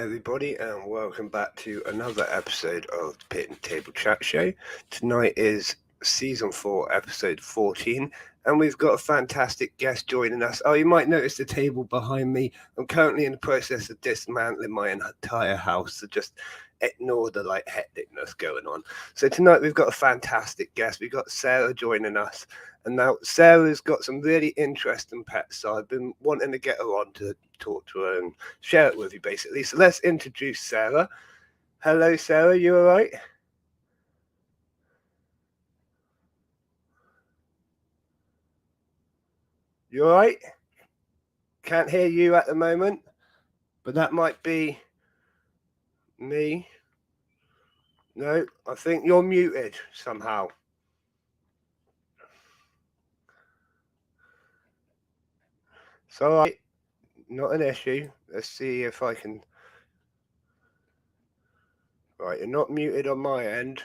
everybody, and welcome back to another episode of the Pit and Table Chat Show. Tonight is Season 4, Episode 14, and we've got a fantastic guest joining us. Oh, you might notice the table behind me. I'm currently in the process of dismantling my entire house, so just ignore the hecticness going on. So tonight we've got a fantastic guest. We've got Sarah joining us. And now Sarah's got some really interesting pets, so I've been wanting to get her on to talk to her and share it with you, basically. So let's introduce Sarah. Hello, Sarah. You all right? You all right? Can't hear you at the moment, but that might be me. No, I think you're muted somehow. It's all right. Not an issue. Let's see if I can... Right, you're not muted on my end.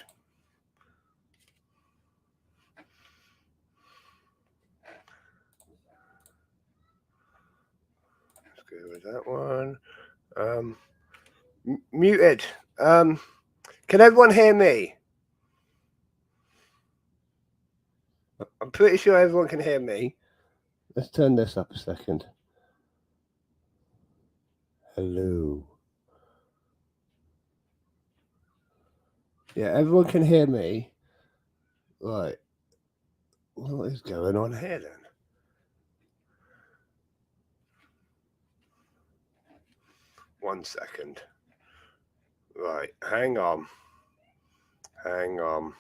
Let's go with that one. Muted. Can everyone hear me? I'm pretty sure everyone can hear me. Let's turn this up a second. Hello. Yeah, everyone can hear me. Right. What is going on here then? One second. Right, hang on. Hang on.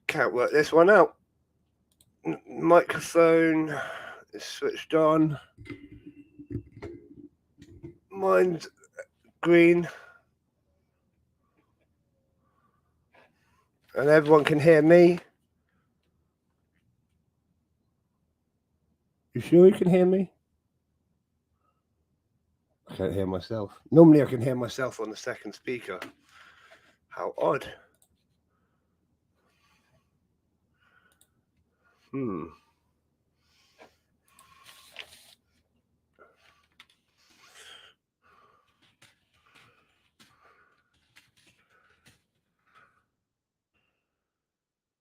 Can't work this one out. Microphone is switched on. Mine's green. And everyone can hear me. You sure you can hear me? I can't hear myself. Normally I can hear myself on the second speaker. How odd.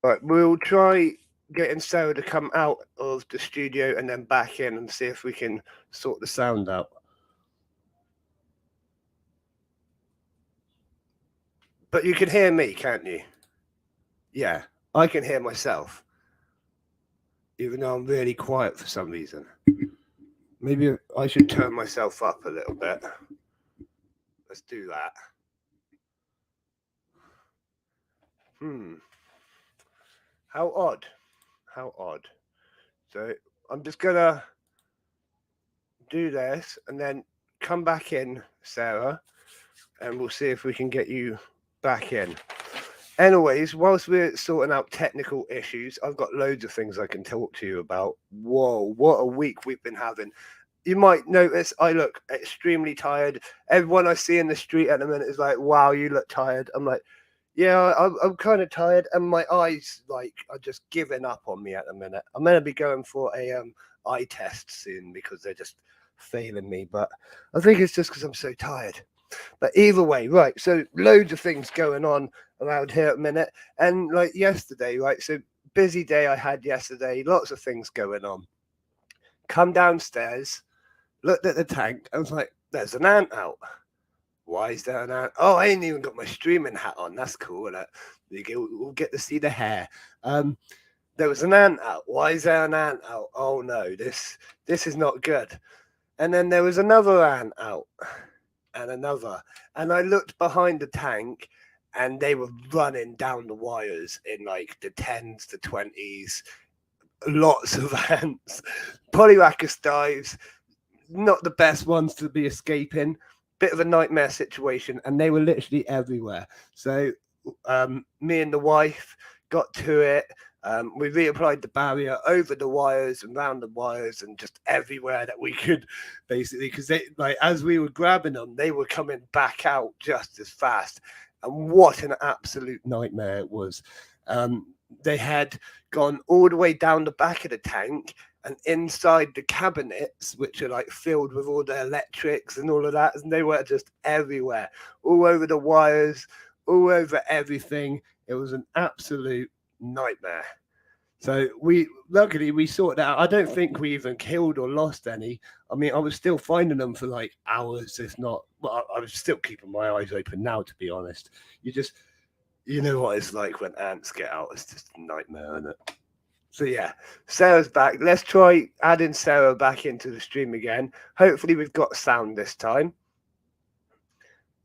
Right, we'll try getting Sarah to come out of the studio and then back in and see if we can sort the sound out. But you can hear me, can't you? Yeah, I can hear myself, even though I'm really quiet for some reason. Maybe I should turn myself up a little bit. Let's do that. How odd. How odd. So I'm just gonna do this and then come back in, Sarah, and we'll see if we can get you back in. Anyways, whilst we're sorting out technical issues, I've got loads of things I can talk to you about. Whoa, what a week we've been having. You might notice I look extremely tired. Everyone I see in the street at the minute is like, wow, you look tired. I'm like, yeah, I'm kind of tired, and my eyes are just giving up on me at the minute. I'm going to be going for a eye test soon because they're just failing me, but I think it's just because I'm so tired. But either way, right, so loads of things going on around here at the minute. And like yesterday, right, so busy day I had yesterday, lots of things going on. Come downstairs, looked at the tank, I was like, there's an ant out. Why is there an ant? Oh, I ain't even got my streaming hat on. That's cool. We'll get to see the hair. There was an ant out. Why is there an ant out? Oh no, this is not good. And then there was another ant out. And another, and I looked behind the tank and they were running down the wires in like the 10s to 20s, lots of ants, Polyrhacus dives, not the best ones to be escaping, bit of a nightmare situation, and they were literally everywhere. So me and the wife got to it. We reapplied the barrier over the wires and round the wires and just everywhere that we could, basically, because they as we were grabbing them, they were coming back out just as fast. And what an absolute nightmare it was. They had gone all the way down the back of the tank and inside the cabinets, which are like filled with all the electrics and all of that, and they were just everywhere, all over the wires, all over everything. It was an absolute nightmare. So we luckily we sorted out. I don't think we even killed or lost any. I mean, I was still finding them for like hours, if not. Well, I was still keeping my eyes open now, to be honest. You just, you know what it's like when ants get out. It's just a nightmare, isn't it? So yeah, Sarah's back. Let's try adding Sarah back into the stream again. Hopefully we've got sound this time.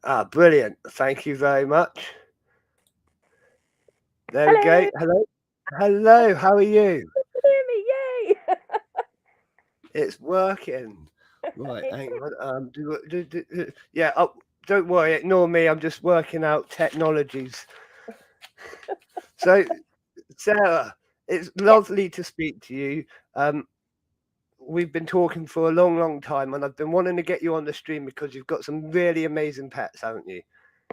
Ah, brilliant. Thank you very much. There we go. Hello. Hello, how are you? Hear me, yay! It's working. Right, hang on. Yeah, oh, don't worry, ignore me. I'm just working out technologies. So, Sarah, it's lovely to speak to you. We've been talking for a long, long time, and I've been wanting to get you on the stream because you've got some really amazing pets, haven't you?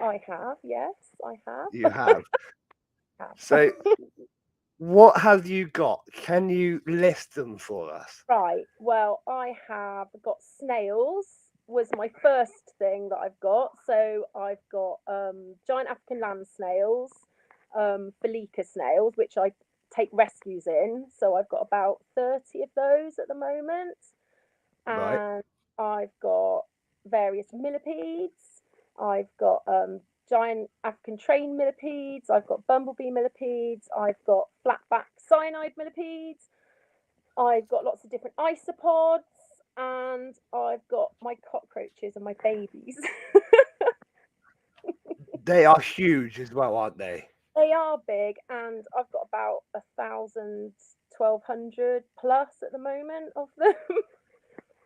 I have, yes, I have. You have. So, what have you got? Can you list them for us? Right, well, I have got snails, was my first thing that I've got. So I've got giant African land snails, Felica snails, which I take rescues in. So I've got about 30 of those at the moment. Right. And I've got various millipedes. I've got giant African train millipedes. I've got bumblebee millipedes. I've got flatback cyanide millipedes. I've got lots of different isopods. And I've got my cockroaches and my babies. They are huge as well, aren't they? They are big, and I've got about 1,000, 1,200 plus at the moment of them.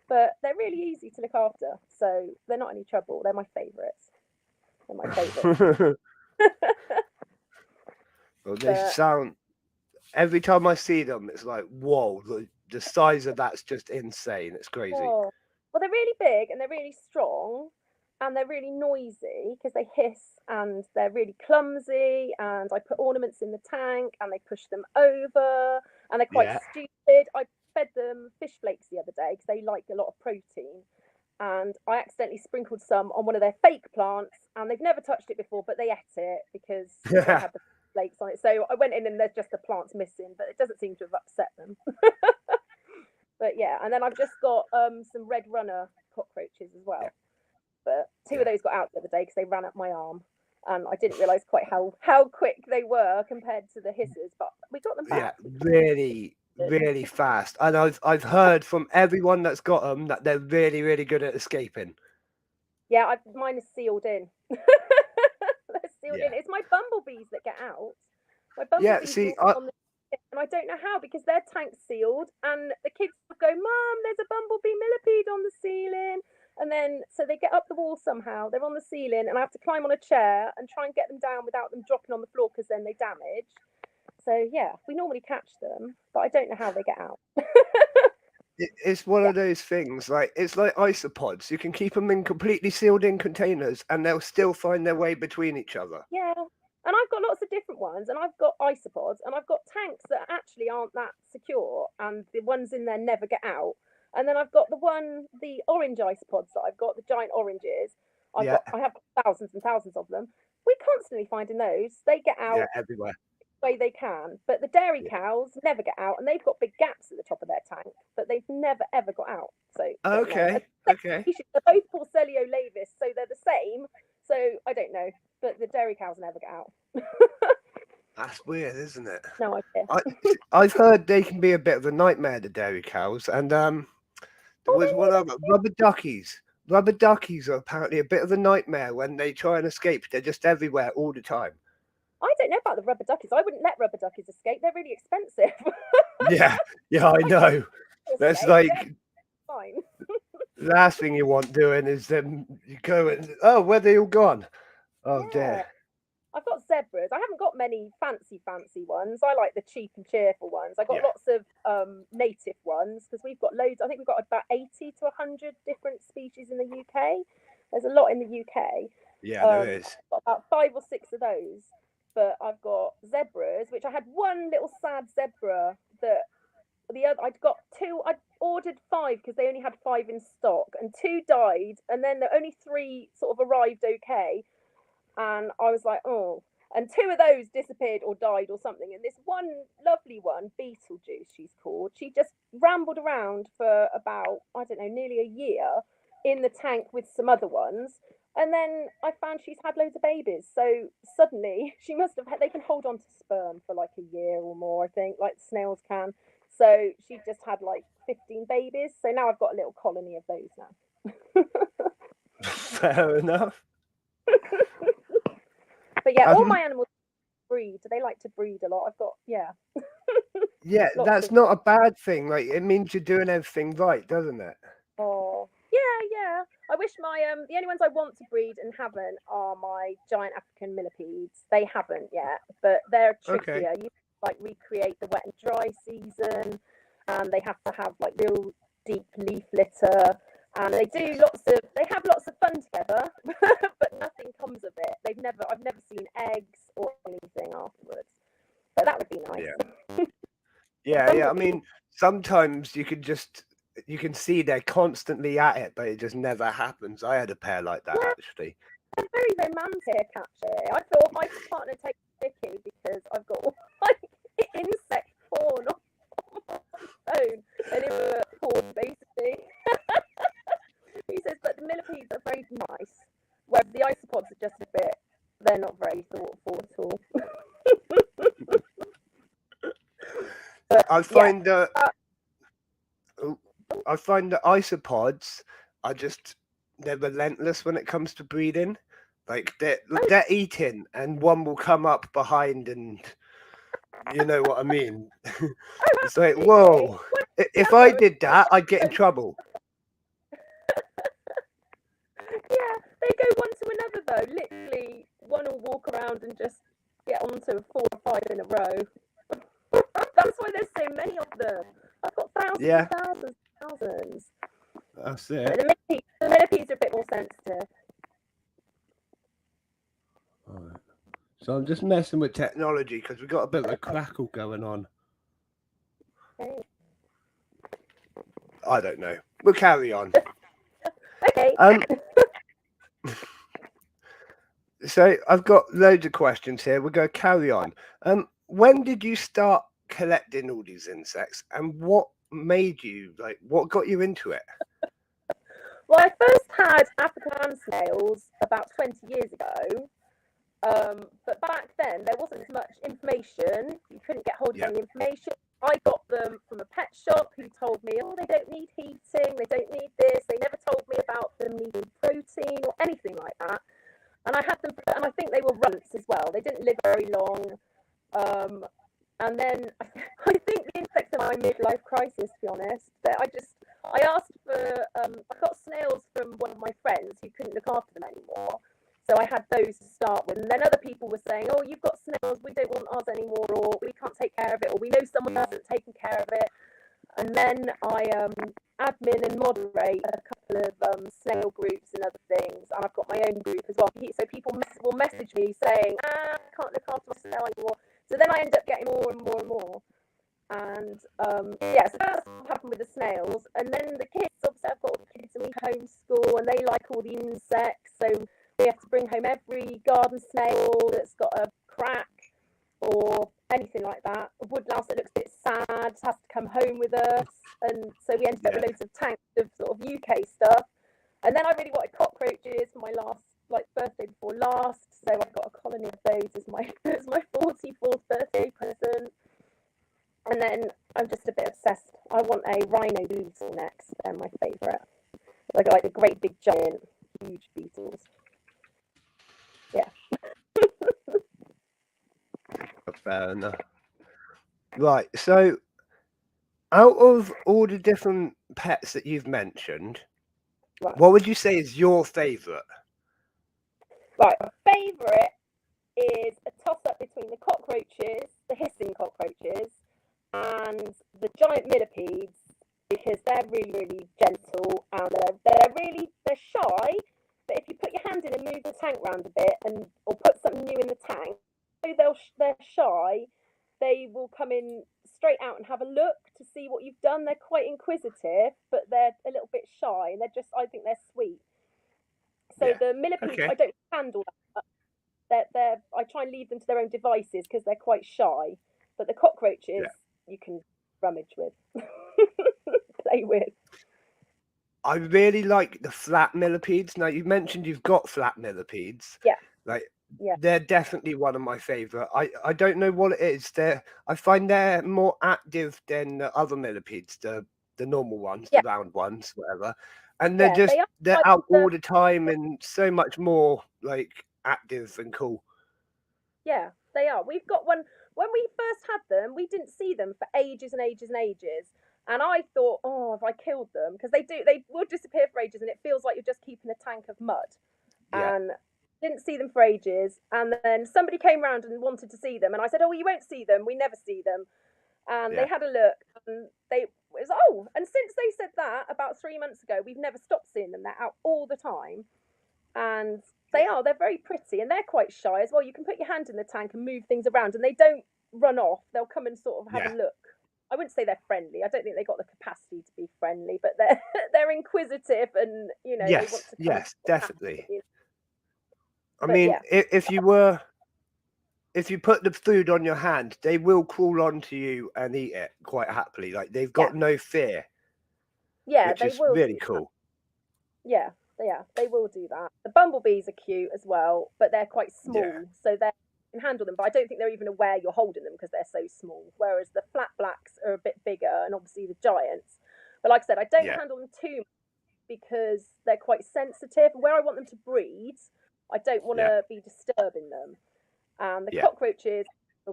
But they're really easy to look after, so they're not any trouble. They're my favourites. They're my favourites. Well, they sound. Every time I see them, it's like, whoa, the size of that's just insane. It's crazy. Oh. Well, they're really big and they're really strong and they're really noisy because they hiss and they're really clumsy. And I put ornaments in the tank and they push them over and they're quite stupid. I fed them fish flakes the other day because they like a lot of protein. And I accidentally sprinkled some on one of their fake plants and they've never touched it before, but they ate it because they had the flakes on it. So I went in and there's just the plants missing, but it doesn't seem to have upset them. But yeah, and then I've just got some red runner cockroaches as well. But two of those got out the other day because they ran up my arm, and I didn't realise quite how quick they were compared to the hissers. But we got them back. Yeah, really, really fast. And I've heard from everyone that's got them that they're really, really good at escaping. Yeah, mine is sealed in. They're sealed in. It's my bumblebees that get out. My bumblebees are on the and I don't know how because their tank's sealed and the kids go, Mum, there's a bumblebee millipede on the ceiling. And then so they get up the wall somehow, they're on the ceiling and I have to climb on a chair and try and get them down without them dropping on the floor because then they damage. So yeah, we normally catch them, but I don't know how they get out. It's one of those things, like it's like isopods. You can keep them in completely sealed in containers and they'll still find their way between each other. Yeah. And I've got lots of different ones, and I've got isopods, and I've got tanks that actually aren't that secure, and the ones in there never get out. And then I've got the orange isopods that I've got, the giant oranges. I have thousands and thousands of them. We're constantly finding those. They get out everywhere. the way they can, but the dairy cows never get out, and they've got big gaps at the top of their tank, but they've never ever got out. So okay. They're both Porcelio laevis, so they're the same. So I don't know, but the dairy cows never get out. That's weird, isn't it? No idea. I've heard they can be a bit of a nightmare, the dairy cows, and there was one other rubber duckies. Rubber duckies are apparently a bit of a nightmare when they try and escape. They're just everywhere all the time. I don't know about the rubber duckies. I wouldn't let rubber duckies escape. They're really expensive. yeah, I know. That's like fine. The last thing you want doing is them you go and where are they all gone? Oh dear. I've got zebras. I haven't got many fancy ones. I like the cheap and cheerful ones. I got lots of native ones because we've got loads. I think we've got about 80 to 100 different species in the UK. There's a lot in the UK. Yeah, there is. I've got about 5 or 6 of those. But I've got zebras, which I had one little sad zebra that I'd got 2. I ordered 5 because they only had 5 in stock, and 2 died, and then the only 3 sort of arrived okay. And I was like, oh. And 2 of those disappeared or died or something. And this one lovely one, Beetlejuice, she's called, she just rambled around for about, I don't know, nearly a year in the tank with some other ones. And then I found she's had loads of babies. So suddenly she must have had, they can hold on to sperm for like a year or more, I think, like the snails can. So she just had like 15 babies. So now I've got a little colony of those now. Fair enough. But yeah, all my animals breed. They like to breed a lot. I've got, yeah. Yeah, that's not a bad thing. Like, it means you're doing everything right, doesn't it? Oh, yeah. I wish my the only ones I want to breed and haven't are my giant African millipedes. They haven't yet, but they're trickier. Okay. You like recreate the wet and dry season, and they have to have like real deep leaf litter, and they have lots of fun together, but nothing comes of it. I've never seen eggs or anything afterwards. But that would be nice. Yeah. I mean, sometimes you can see they're constantly at it, but it just never happens. I had a pair like that actually. It's very romantic, actually. I thought my partner takes Vicky because I've got all like insect porn on my phone, and it was porn basically. He says, but the millipedes are very nice, whereas the isopods are just a bit. They're not very thoughtful at all. I find I find that isopods are they're relentless when it comes to breeding. Like they're eating, and one will come up behind, and you know what I mean. It's like, whoa! If I did that, I'd get in trouble. Yeah, they go one to another though. Literally, one will walk around and just get onto 4 or 5 in a row. That's why there's so many of them. I've got thousands and thousands. That's it. But the millipedes are a bit more sensitive. Right. So I'm just messing with technology because we've got a bit of a crackle going on. Okay. I don't know. We'll carry on. Okay. So I've got loads of questions here. We're going to carry on. When did you start collecting all these insects, and what made you what got you into it? Well, I first had African land snails about 20 years ago. But back then there wasn't as much information. You couldn't get hold of any information. I got them from a pet shop who told me, oh, they don't need heating, they don't need this. They never told me about them needing protein or anything like that. And I had them, and I think they were runts as well. They didn't live very long. And then I think the insects are my midlife crisis, to be honest. That I asked for, I got snails from one of my friends who couldn't look after them anymore. So I had those to start with. And then other people were saying, oh, you've got snails, we don't want ours anymore, or we can't take care of it, or we know someone hasn't taken care of it. And then I admin and moderate a couple of snail groups and other things. And I've got my own group as well. So people will message me saying, I can't look after my snail anymore. So then I end up getting more and more and more. And so that's what happened with the snails. And then the kids, obviously I've got all the kids and we homeschool and they like all the insects. So we have to bring home every garden snail that's got a crack or anything like that. A woodlouse that looks a bit sad has to come home with us. And so we ended up with loads of tanks of sort of UK stuff. And then I really wanted cockroaches for my last, birthday before last. So I've got a colony of those as my 44th birthday present. And then I'm just a bit obsessed. I want a rhino beetle next. They're my favourite. Like the great big giant huge beetles. Yeah. Fair enough. Right. So out of all the different pets that you've mentioned, what would you say is your favourite? Right. My favourite is a toss-up between the cockroaches, the hissing cockroaches, and the giant millipedes, because they're really, really gentle and they're shy. But if you put your hand in and move the tank round a bit, or put something new in the tank, so they're shy, they will come in straight out and have a look to see what done. They're quite inquisitive, but they're a little bit shy, and I think they're sweet. So Yeah. the millipedes, Okay. I don't handle that. I try and leave them to their own devices because they're quite shy. But the cockroaches, Yeah. you can rummage with, play with. I really like the flat millipedes. Now you mentioned you've got flat millipedes. Yeah, Like yeah, they're definitely one of my favorite. I don't know what it is. I find they're more active than the other millipedes, the normal ones, the yeah, round ones, whatever. And yeah. They are they're like out all the time and so much more like active and cool. yeah, they are. We've got one. When we first had them, we didn't see them for ages and ages and ages. And I thought, oh, have I killed them? Because they will disappear for ages, and it feels like you're just keeping a tank of mud. Yeah. And didn't see them for ages. And then somebody came round and wanted to see them, and I said, oh, well, you won't see them. We never see them. And they Yeah. had a look, and they it was and since they said that about 3 months ago, we've never stopped seeing them. They're out all the time, and they're very pretty, and they're quite shy as well. You can put your hand in the tank and move things around, and they don't run off. They'll come and sort of have Yeah. a look. I wouldn't say they're friendly. I don't think they got the capacity to be friendly, but they're they're inquisitive, and they want Yes. to come and Yes. have a look Definitely. at you. I But mean, yeah, if you put the food on your hand, they will crawl onto you and eat it quite happily. Like they've yeah, got no fear, yeah, which they is will really do. cool. Yeah, they will do that. The bumblebees are cute as well, but they're quite Yeah. small, so they can handle them. But I don't think they're even aware you're holding them because they're so small. Whereas the flat blacks are a bit bigger, and obviously the giants. But like I said, I don't Yeah. handle them too much because they're quite sensitive. And where I want them to breed, I don't want Yeah. to be disturbing them. And the Yeah. cockroaches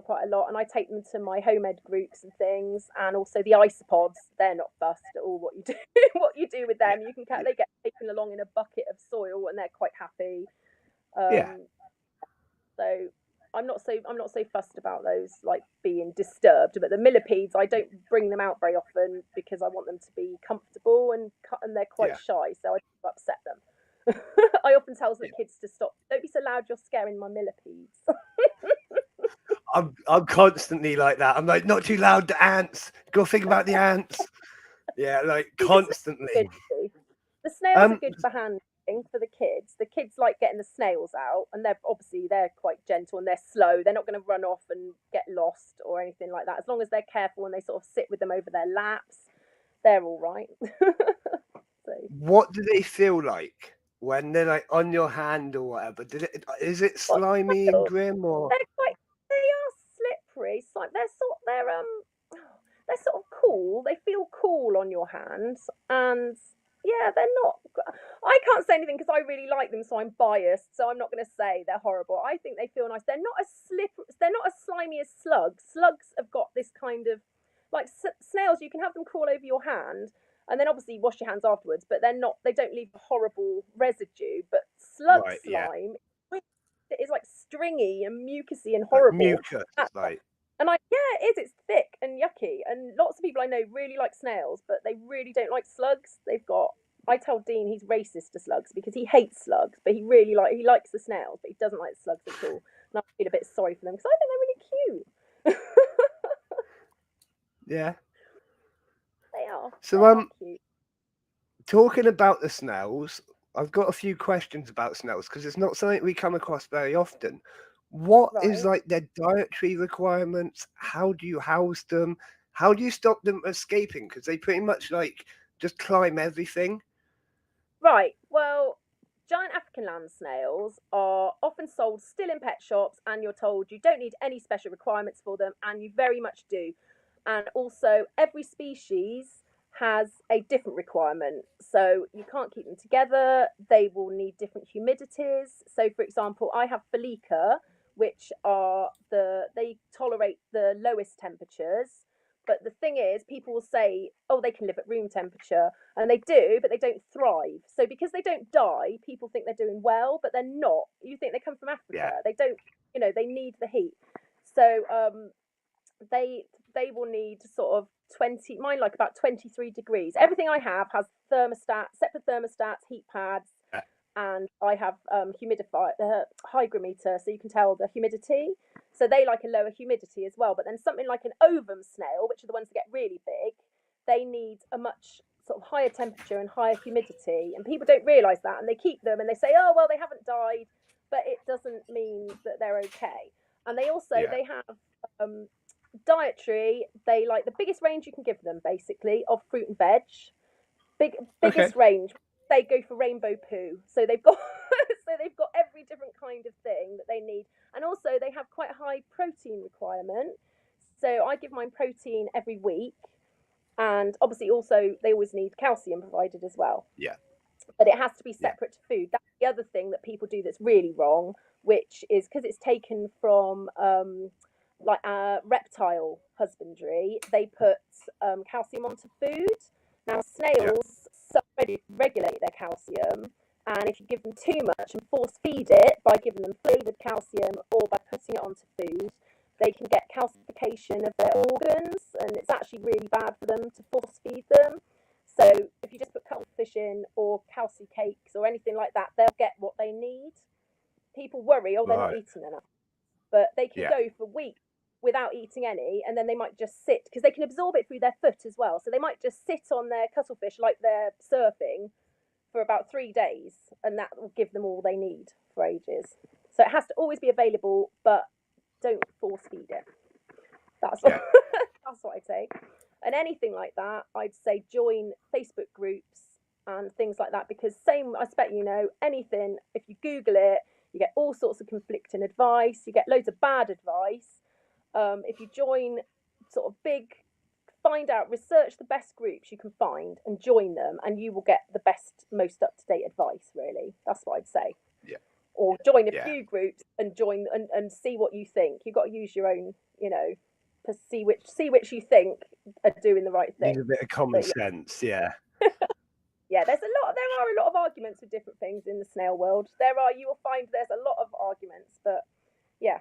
quite a lot, and I take them to my home ed groups and things, and also the isopods. They're not fussed at all what you do what you do with Yeah. them. You can Yeah. they get taken along in a bucket of soil, and they're quite happy. Yeah. So I'm not so fussed about those like being disturbed. But the millipedes, I don't bring them out very often because I want them to be comfortable, and they're quite Yeah. shy, so I don't upset them. I often tell the Yeah. kids to stop. Don't be so loud. You're scaring my millipedes. I'm constantly like that. I'm like, not too loud, the ants. Go think about the ants. Yeah, like See, the snails are constantly. good. The snails are Um, good for handling for the kids. The kids like getting the snails out, and they're quite gentle and they're slow. They're not going to run off and get lost or anything like that. As long as they're careful and they sort of sit with them over their laps, they're all right. So what do they feel like when they're like on your hand or whatever? Is it what slimy and snails? grim or They are slippery. So they're sort of cool. They feel cool on your hands, and yeah, they're not. I can't say anything because I really like them, so I'm biased. So I'm not going to say they're horrible. I think they feel nice. They're not as slippery. They're not as slimy as slugs. Slugs have got this kind of like snails. You can have them crawl over your hand, and then obviously wash your hands afterwards. But they're not. They don't leave a horrible residue. But slug right? Yeah, slime is like stringy and mucusy and like horrible. mucus, like And yeah, it is. It's thick and yucky. And lots of people I know really like snails, but they really don't like slugs. I tell Dean he's racist to slugs because he hates slugs, but he likes the snails, but he doesn't like the slugs at all. And I feel a bit sorry for them because I think they're really cute. yeah. They are. So They are cute. talking about the snails, I've got a few questions about snails because it's not something we come across very often. What is Right. like their dietary requirements? How do you house them? How do you stop them escaping? Because they pretty much like just climb everything. Right. Well, giant African land snails are often sold still in pet shops, and you're told you don't need any special requirements for them, and you very much do. And also, every species has a different requirement. So you can't keep them together. They will need different humidities. So, for example, I have Felica, which they tolerate the lowest temperatures. But the thing is, people will say, oh, they can live at room temperature. And they do, but they don't thrive. So because they don't die, people think they're doing well, but they're not. You think they come from Africa. Yeah, They don't, they need the heat. So they they will need sort of 20, mine like about 23 degrees. Everything I have has separate thermostats, heat pads, uh, and I have humidifier, hygrometer, so you can tell the humidity. So they like a lower humidity as well. But then something like an ovum snail, which are the ones that get really big, they need a much sort of higher temperature and higher humidity, and people don't realise that, and they keep them and they say, oh well, they haven't died, but it doesn't mean that they're okay. And they also Yeah. they have dietary. They like the biggest range you can give them, basically, of fruit and veg. Biggest range. They go for rainbow poo, so they've got so they've got every different kind of thing that they need, and also they have quite a high protein requirement. So I give mine protein every week, and obviously also they always need calcium provided as well. Yeah. But it has to be Yeah. separate to food. That's the other thing that people do that's really wrong, which is because it's taken from like reptile husbandry. They put calcium onto food. Now Yeah. snails regulate their calcium, and if you give them too much and force feed it by giving them flavoured calcium or by putting it onto food, they can get calcification of their organs, and it's actually really bad for them to force feed them. So if you just put cuttlefish in or calci cakes or anything like that, they'll get what they need. People worry, oh, they're not Right. eating enough, but they can Yeah. go for weeks without eating any, and then they might just sit because they can absorb it through their foot as well. So they might just sit on their cuttlefish like they're surfing for about 3 days, and that will give them all they need for ages. So it has to always be available, but don't force feed it. That's Yeah. that's what I'd say. And anything like that, I'd say join Facebook groups and things like that, because same, I expect you know, anything, if you Google it, you get all sorts of conflicting advice, you get loads of bad advice. If you join sort of big, find out, research the best groups you can find and join them, and you will get the best, most up to date advice, really. That's what I'd say. Yeah. Or join a Yeah. few groups and join and see what you think. You've got to use your own, you know, to see which you think are doing the right thing. Need a bit of common But sense. Yeah. yeah, there are a lot of arguments with different things in the snail world. You will find there's a lot of arguments, but yeah.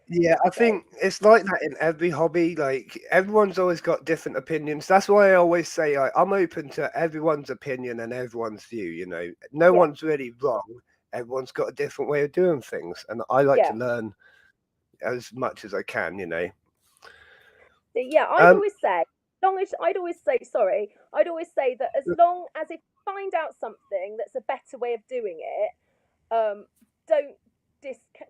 Yeah, I think it's like that in every hobby. Like everyone's always got different opinions. That's why I always say I'm open to everyone's opinion and everyone's view. You know, no Yeah. one's really wrong. Everyone's got a different way of doing things, and I like to Yeah. learn as much as I can. You know. So, yeah, I'd always say that as long as if you find out something that's a better way of doing it, don't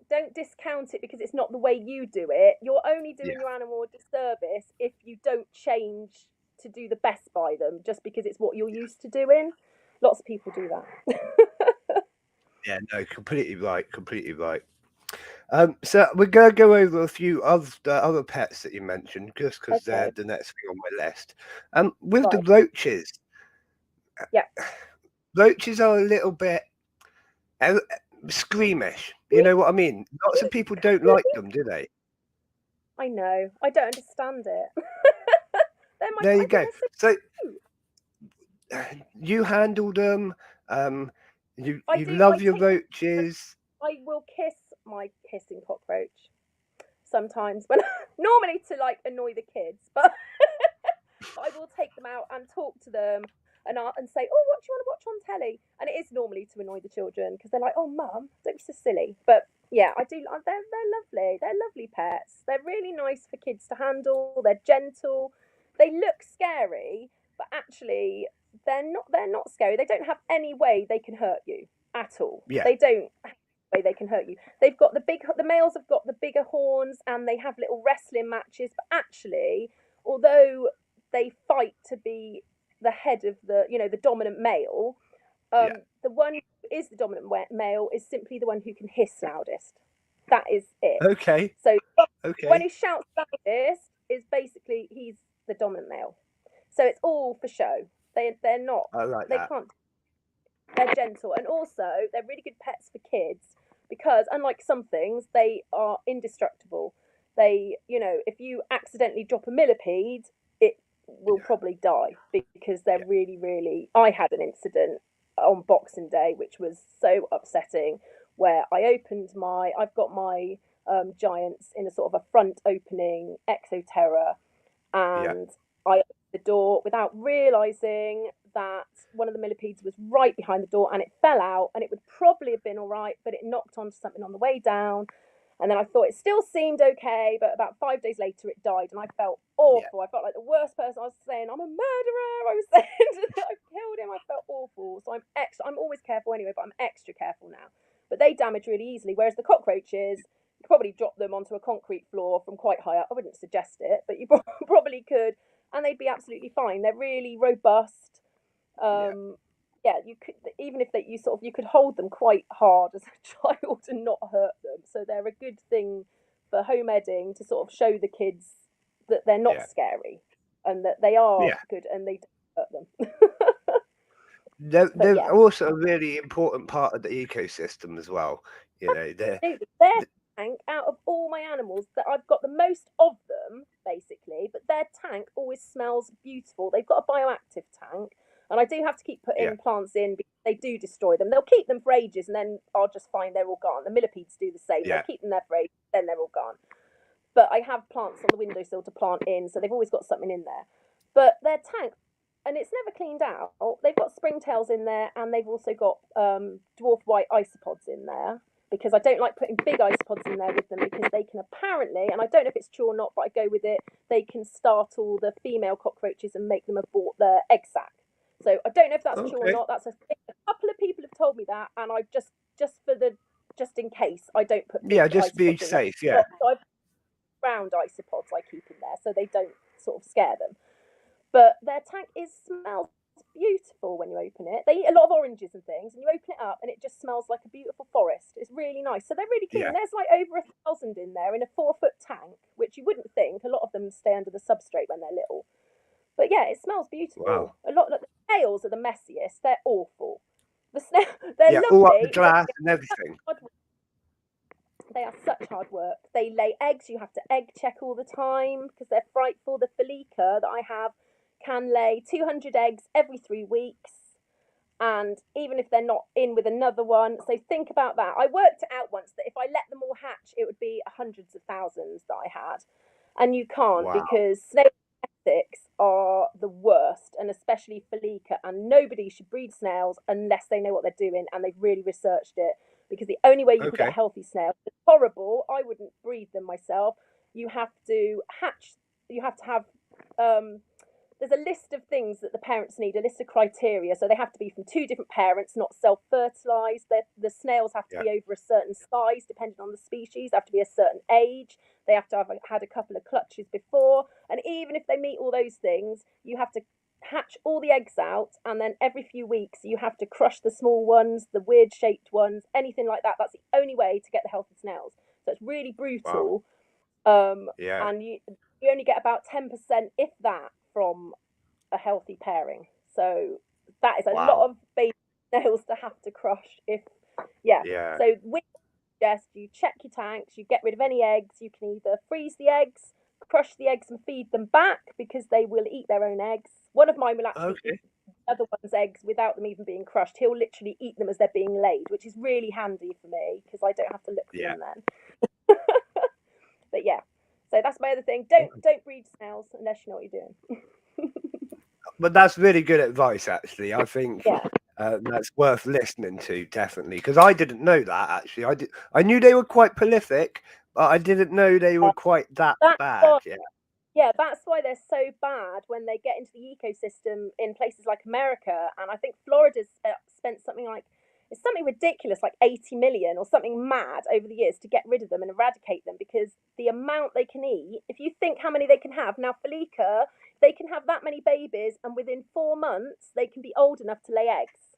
don't discount it because it's not the way you do it. You're only doing Yeah. your animal a disservice if you don't change to do the best by them just because it's what you're used to doing. Lots of people do that. Yeah. No. Completely right. Completely right. So we're gonna go over a few of the other pets that you mentioned, just because they're Okay. the next thing on my list. With the Right. roaches, Yeah. roaches are a little bit uh, squeamish. You know what I mean? Lots of people don't like them, do they? I know. I don't understand it. There I you think go. they're so So cute. you handle them. I You do. love your roaches. I will kiss my hissing cockroach sometimes when normally to like annoy the kids, but I will take them out and talk to them and say, "Oh, what do you want to watch on telly?" And it is normally to annoy the children because they're like, "Oh, mum, don't be so silly." But yeah, I do. They're lovely. They're lovely pets. They're really nice for kids to handle. They're gentle. They look scary, but actually they're not. They're not scary. They don't have any way they can hurt you at all. Yeah. They don't have any way they can hurt you. They've got the males have got the bigger horns and they have little wrestling matches, but actually, although they fight to be the head of the dominant male, Yeah. the one who is the dominant male is simply the one who can hiss loudest. That is it. Okay. So when Okay. he shouts loudest is basically he's the dominant male. So it's all for show. They're not. I like They that. can't. They're gentle, and also they're really good pets for kids because unlike some things, they are indestructible. If you accidentally drop a millipede, it will Yeah. probably die because they're Yeah. really, really. I had an incident on Boxing Day which was so upsetting, where I've got my giants in a sort of a front opening Exoterra, Yeah. and I opened the door without realizing that one of the millipedes was right behind the door, and it fell out, and it would probably have been all right, but it knocked onto something on the way down, And then I thought it still seemed okay, but about 5 days later it died, and I felt Yeah. awful. I felt like the worst person. I was saying, I'm a murderer. I was saying I killed him. I felt awful. So I'm always careful anyway, but I'm extra careful now. But they damage really easily, whereas the cockroaches, you could probably drop them onto a concrete floor from quite high up. I wouldn't suggest it, but you probably could, and they'd be absolutely fine. They're really robust. Yeah. Yeah, you could, even if you could hold them quite hard as a child and not hurt them. So they're a good thing for home edding, to sort of show the kids that they're not Yeah. scary and that they are Yeah. good and they don't hurt them. But They're yeah, also a really important part of the ecosystem as well. You know, absolutely. Their th- tank, out of all my animals, that I've got the most of them, basically, but their tank always smells beautiful. They've got a bioactive tank, and I do have to keep yeah. putting plants in because they do destroy them. They'll keep them for ages, and then I'll just find they're all gone. The millipedes do the same. They'll Yeah. keep them there for ages, then they're all gone. But I have plants on the windowsill to plant in, so they've always got something in there. But their tank, and it's never cleaned out. They've got springtails in there, and they've also got dwarf white isopods in there, because I don't like putting big isopods in there with them, because they can apparently, and I don't know if it's true or not, but I go with it, they can startle the female cockroaches and make them abort their egg sac. So I don't know if that's true or Okay. not. That's a thing. A couple of people have told me that, and I just in case, I don't put big Yeah, just be isopods in there. safe. Yeah. I've round isopods I keep in there, so they don't sort of scare them. But their tank smells beautiful when you open it. They eat a lot of oranges and things, and you open it up, and it just smells like a beautiful forest. It's really nice. So they're really clean. Yeah. And there's like over 1,000 in there in a 4-foot tank, which you wouldn't think. A lot of them stay under the substrate when they're little. But yeah, it smells beautiful. Wow. A lot. Like, the snails are the messiest. They're awful. The snail, they're Yeah. All up the lovely, but glass and everything. they are such hard work. They lay eggs. You have to egg check all the time because they're frightful. The Felica that I have can lay 200 eggs every 3 weeks. And even if they're not in with another one, so think about that. I worked it out once that if I let them all hatch, it would be hundreds of thousands that I had. And you can't, Wow. because snail genetics are the worst, and especially Felica. And nobody should breed snails unless they know what they're doing and they've really researched it. Because the only way you can get Okay. a healthy snail is horrible. I wouldn't breed them myself. You have to hatch. You have to have. There's a list of things that the parents need, a list of criteria. So they have to be from 2 different parents, not self-fertilized. The snails have to Yeah. be over a certain size, depending on the species. They have to be a certain age. They have to have had a couple of clutches before. And even if they meet all those things, you have to hatch all the eggs out, and then every few weeks you have to crush the small ones, the weird shaped ones, anything like that. That's the only way to get the healthy snails. So it's really Wow. brutal. Yeah. And you only get about 10%, if that, from a healthy pairing. So that is a lot Wow. of baby snails to have to crush. If yeah, Yeah. so we suggest you check your tanks, you get rid of any eggs. You can either freeze the eggs, crush the eggs, and feed them back, because they will eat their own eggs. One of mine will actually Okay. eat the other one's eggs without them even being crushed. He'll literally eat them as they're being laid, which is really handy for me because I don't have to look for Yeah. them then. But yeah, so that's my other thing. Don't breed snails unless you know what you're doing. But that's really good advice, actually. I think Yeah. that's worth listening to, definitely, because I didn't know that. Actually, I knew they were quite prolific, but I didn't know they were quite that That's bad. why, Yeah. yeah, that's why they're so bad when they get into the ecosystem in places like America. And I think Florida's spent something like, it's something ridiculous, like 80 million or something mad over the years to get rid of them and eradicate them, because the amount they can eat, if you think how many they can have. Now, Felica, they can have that many babies, and within 4 months, they can be old enough to lay eggs.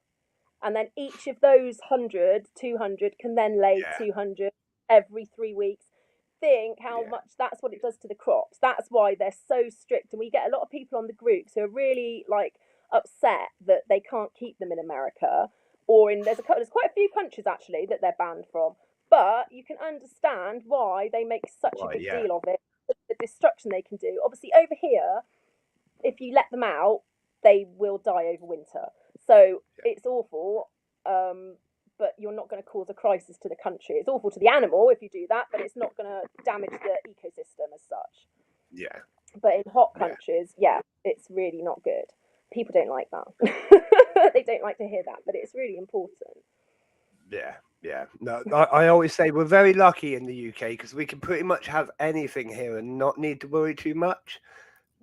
And then each of those 100, 200 can then lay Yeah. 200 every 3 weeks. Think how Yeah. much that's what it does to the crops. That's why they're so strict. And we get a lot of people on the groups who are really like upset that they can't keep them in America, or there's quite a few countries actually that they're banned from. But you can understand why they make such a Right. big Yeah. deal of it, the destruction they can do. Obviously, over here, if you let them out, they will die over winter. So it's awful, but you're not going to cause a crisis to the country. It's awful to the animal if you do that, but it's not going to damage the ecosystem as such. Yeah. But in hot Yeah. countries, yeah, it's really not good. People don't like that. They don't like to hear that, but it's really important. Yeah. No, I always say we're very lucky in the UK because we can pretty much have anything here and not need to worry too much.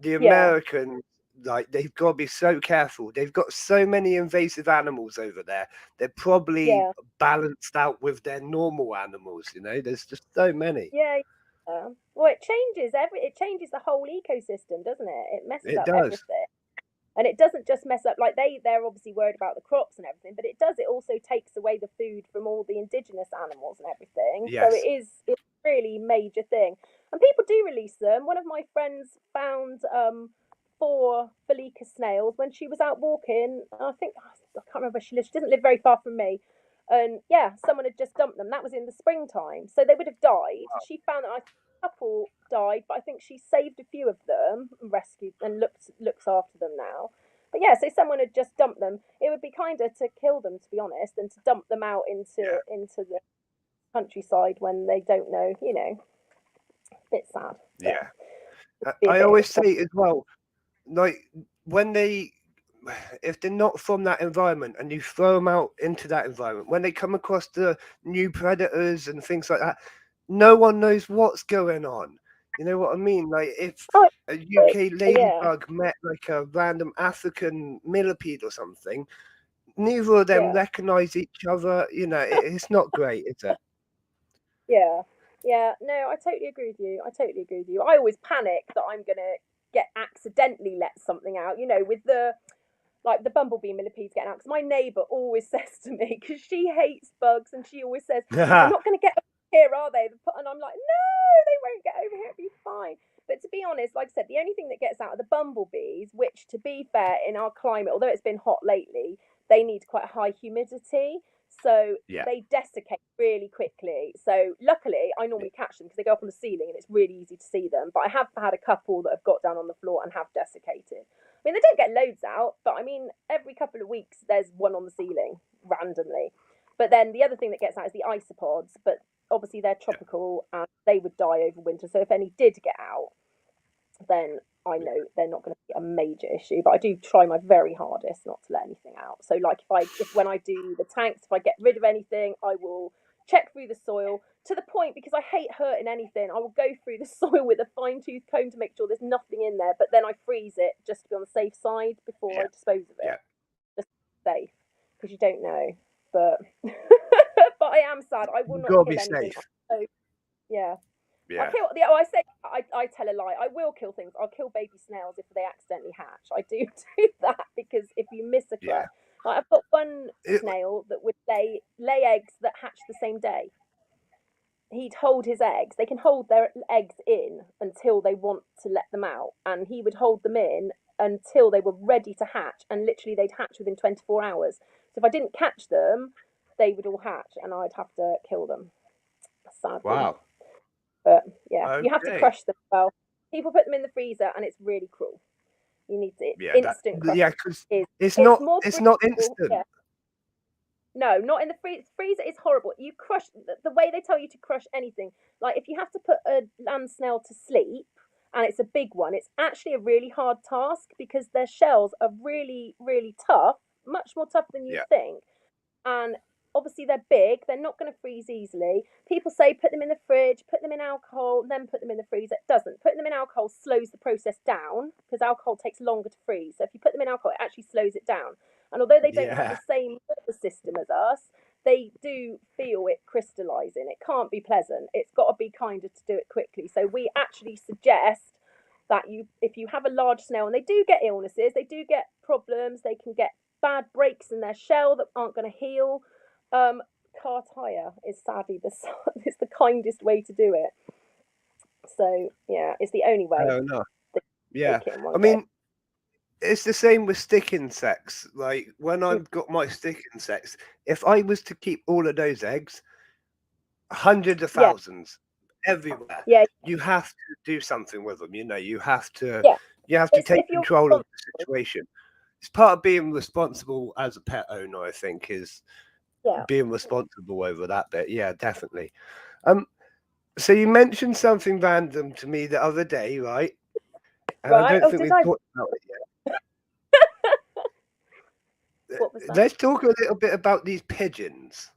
The Yeah, Americans, like, they've got to be so careful. They've got so many invasive animals over there. They're probably yeah, balanced out with their normal animals. There's just so many. yeah. Yeah. Well, it changes the whole ecosystem, doesn't it? It messes It up does. everything. And it doesn't just mess up, like they're obviously worried about the crops and everything, but it also takes away the food from all the indigenous animals and everything. So Yes. it's a really major thing. And people do release them. One of my friends found four Felica snails when she was out walking. I think I can't remember where she lives. She doesn't live very far from me. And yeah, someone had just dumped them. That was in the springtime. So they would have died. She found that a couple died, but I think she saved a few of them and rescued and looks after them now. But yeah, so someone had just dumped them. It would be kinder to kill them, to be honest, than to dump them out into the countryside when they don't know. A bit sad. But Yeah. it'd be a I bit of a always say as well, like, when they, if they're not from that environment and you throw them out into that environment, when they come across the new predators and things like that, no one knows what's going on. You know what I mean? Like, if oh, a UK yeah, ladybug met like a random African millipede or something, neither of them yeah. recognize each other. It's not great, is it? Yeah, yeah. No, I totally agree with you. I totally agree with you. I always panic that I'm gonna get accidentally let something out. With the like the bumblebee millipedes getting out. Because my neighbour always says to me, because she hates bugs, and she always says they're not going to get over here, are they? And I'm like, no, they won't get over here. It'll be fine. But to be honest, like I said, the only thing that gets out of the bumblebees, which to be fair, in our climate, although it's been hot lately, they need quite high humidity. So Yeah, they desiccate really quickly. So luckily, I normally catch them because they go up on the ceiling and it's really easy to see them. But I have had a couple that have got down on the floor and have desiccated. I mean, they don't get loads out, but I mean, every couple of weeks there's one on the ceiling randomly. But then the other thing that gets out is the isopods, but obviously they're yeah, tropical and they would die over winter. So if any did get out, then I yeah, know they're not going to be a major issue. But I do try my very hardest not to let anything out. So like if when I do the tanks, if I get rid of anything, I will check through the soil to the point, because I hate hurting anything. I will go through the soil with a fine tooth comb to make sure there's nothing in there. But then I freeze it just to be on the safe side before I yeah, dispose of it. yeah. Just safe, because you don't know. But but I am sad. I will You've not got to be kill anything. safe. So yeah. I Yeah, kill. Yeah, oh, I say I tell a lie. I will kill things. I'll kill baby snails if they accidentally hatch. I do do that, because if you miss a yeah. clutch, like I've got one It, snail that would lay eggs that hatch the same day. He'd hold his eggs. They can hold their eggs in until they want to let them out, and he would hold them in until they were ready to hatch, and literally they'd hatch within 24 hours. So if I didn't catch them, they would all hatch, and I'd have to kill them, sadly. wow. But yeah, you have to Okay. crush them well. People put them in the freezer, and it's really cruel. You need to Yeah, instant crush. yeah, because Is it's it's not more it's not brutal. instant. Yeah, no, not in the freezer. Is horrible. You crush the way they tell you to crush anything. Like if you have to put a land snail to sleep, and it's a big one, it's actually a really hard task because their shells are really, really tough, much more tough than you'd Yeah, think. And obviously they're big, they're not going to freeze easily. People say put them in the fridge, put them in alcohol, then put them in the freezer. It doesn't. Putting them in alcohol slows the process down, because alcohol takes longer to freeze. So if you put them in alcohol, it actually slows it down. And although they don't have the yeah, same nervous system as us, they do feel it crystallizing. It can't be pleasant. It's got to be kinder to do it quickly. So we actually suggest that if you have a large snail, and they do get illnesses, they do get problems, they can get bad breaks in their shell that aren't going to heal. Um, Car tire is sadly it's the kindest way to do it. So yeah, it's the only way oh no, to yeah. take it in I one go. mean, it's the same with stick insects. Like when Mm, I've got my stick insects, if I was to keep all of those eggs, hundreds of yeah, thousands everywhere, yeah, you have to do something with them. You have to yeah. you have to It's take if you're control of the responsible. situation. It's part of being responsible as a pet owner, I think, is Yeah, being responsible over that bit. Yeah, definitely. Um, so you mentioned something random to me the other day, right? And I right. don't Oh, think did we've I? talked about it yet. What was that? Let's talk a little bit about these pigeons.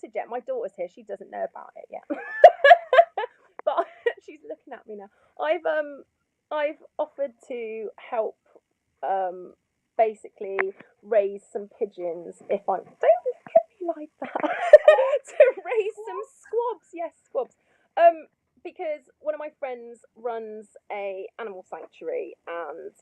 started yet. My daughter's here. She doesn't know about it yet. But she's looking at me now. I've offered to help basically raise some pigeons if I don't look at me like that. To raise some squabs. Yes, squabs. Because one of my friends runs a animal sanctuary and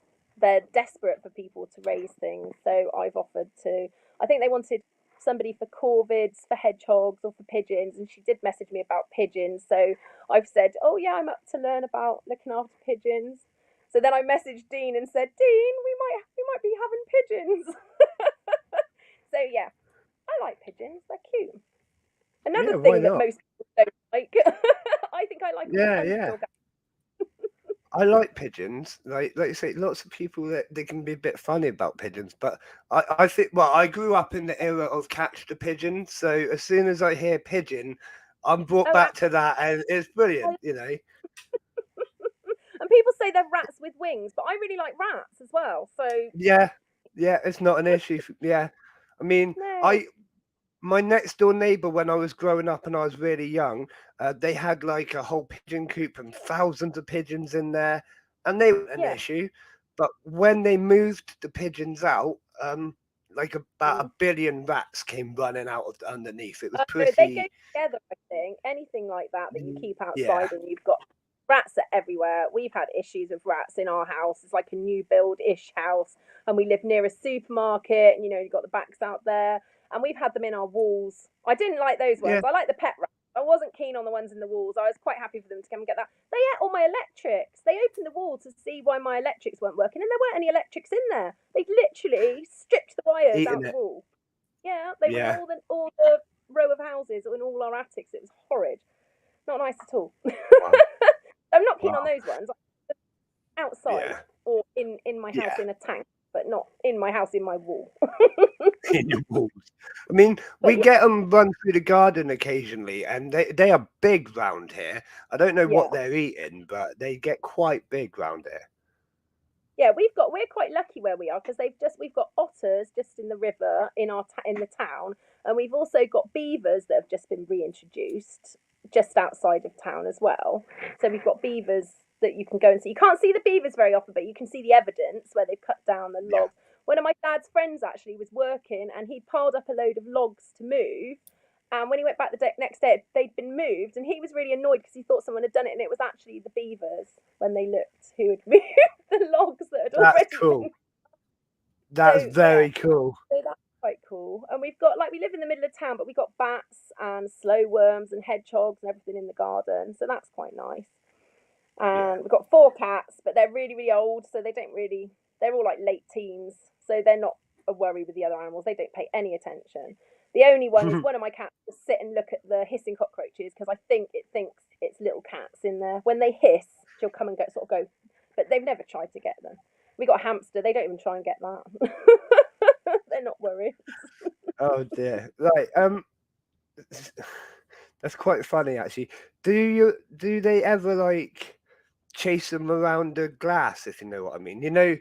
they're desperate for people to raise things. So I've offered to. I think they wanted somebody for corvids, for hedgehogs, or for pigeons, and she did message me about pigeons. So I've said, "Oh yeah, I'm up to learn about looking after pigeons." So then I messaged Dean and said, "Dean, we might be having pigeons." So yeah, I like pigeons. They're cute. Another Yeah, why thing that not? most people don't like. I think I like them Yeah, country yeah. dog. I like pigeons. Like you say, lots of people that they can be a bit funny about pigeons, but I think I grew up in the era of catch the pigeon, so as soon as I hear pigeon, I'm brought Oh, back to that, and it's brilliant, you know. and people say they're rats with wings, but I really like rats as well. So Yeah, yeah, it's not an issue. Yeah, I mean, no, my next door neighbor when I was growing up and I was really young, they had like a whole pigeon coop and thousands of pigeons in there, and they weren't an yeah. issue. But when they moved the pigeons out, like about Mm. a billion rats came running out of underneath. It was They go pretty, together, I think. Anything like that you keep yeah, outside and you've got rats are everywhere. We've had issues with rats in our house. It's like a new build-ish house, and we live near a supermarket, and you've got the backs out there, and we've had them in our walls. I didn't like those yeah, ones. I like the pet rats. I wasn't keen on the ones in the walls. I was quite happy for them to come and get that. They ate all my electrics. They opened the wall to see why my electrics weren't working, and there weren't any electrics in there. They'd literally stripped the wires out eating the it, wall. Yeah, they were in yeah, all the row of houses or in all our attics. It was horrid. Not nice at all. wow, I'm not keen on wow, those ones. Outside yeah, or in my house yeah. in a tank, but not in my house in my wall. In your walls. I mean, But we get them run through the garden occasionally, and they are big round here. I don't know yeah, what they're eating, but they get quite big round here. yeah, we're quite lucky where we are because we've got otters just in the river in the town, and we've also got beavers that have just been reintroduced just outside of town as well. So we've got beavers that you can go and see. You can't see the beavers very often, but you can see the evidence where they've cut down the Yeah. logs. One of my dad's friends actually was working, and he piled up a load of logs to move. And when he went back next day, they'd been moved, and he was really annoyed because he thought someone had done it, and it was actually the beavers when they looked who had moved the logs that had That's already cool. been. That's So yeah, very cool. so that's quite cool. And we've got we live in the middle of town, but we've got bats and slow worms and hedgehogs and everything in the garden, so that's quite nice. Yeah. And we've got 4 cats, but they're really really old, so they don't really. They're all like late teens, so they're not a worry with the other animals. They don't pay any attention. The only one is one of my cats will sit and look at the hissing cockroaches because I think it thinks it's little cats in there. When they hiss, she'll come and go, but they've never tried to get them. We got a hamster. They don't even try and get that. They're not worried. Oh dear. Right. That's quite funny actually. Do they ever like chase them around the glass, if you know what I mean? You know,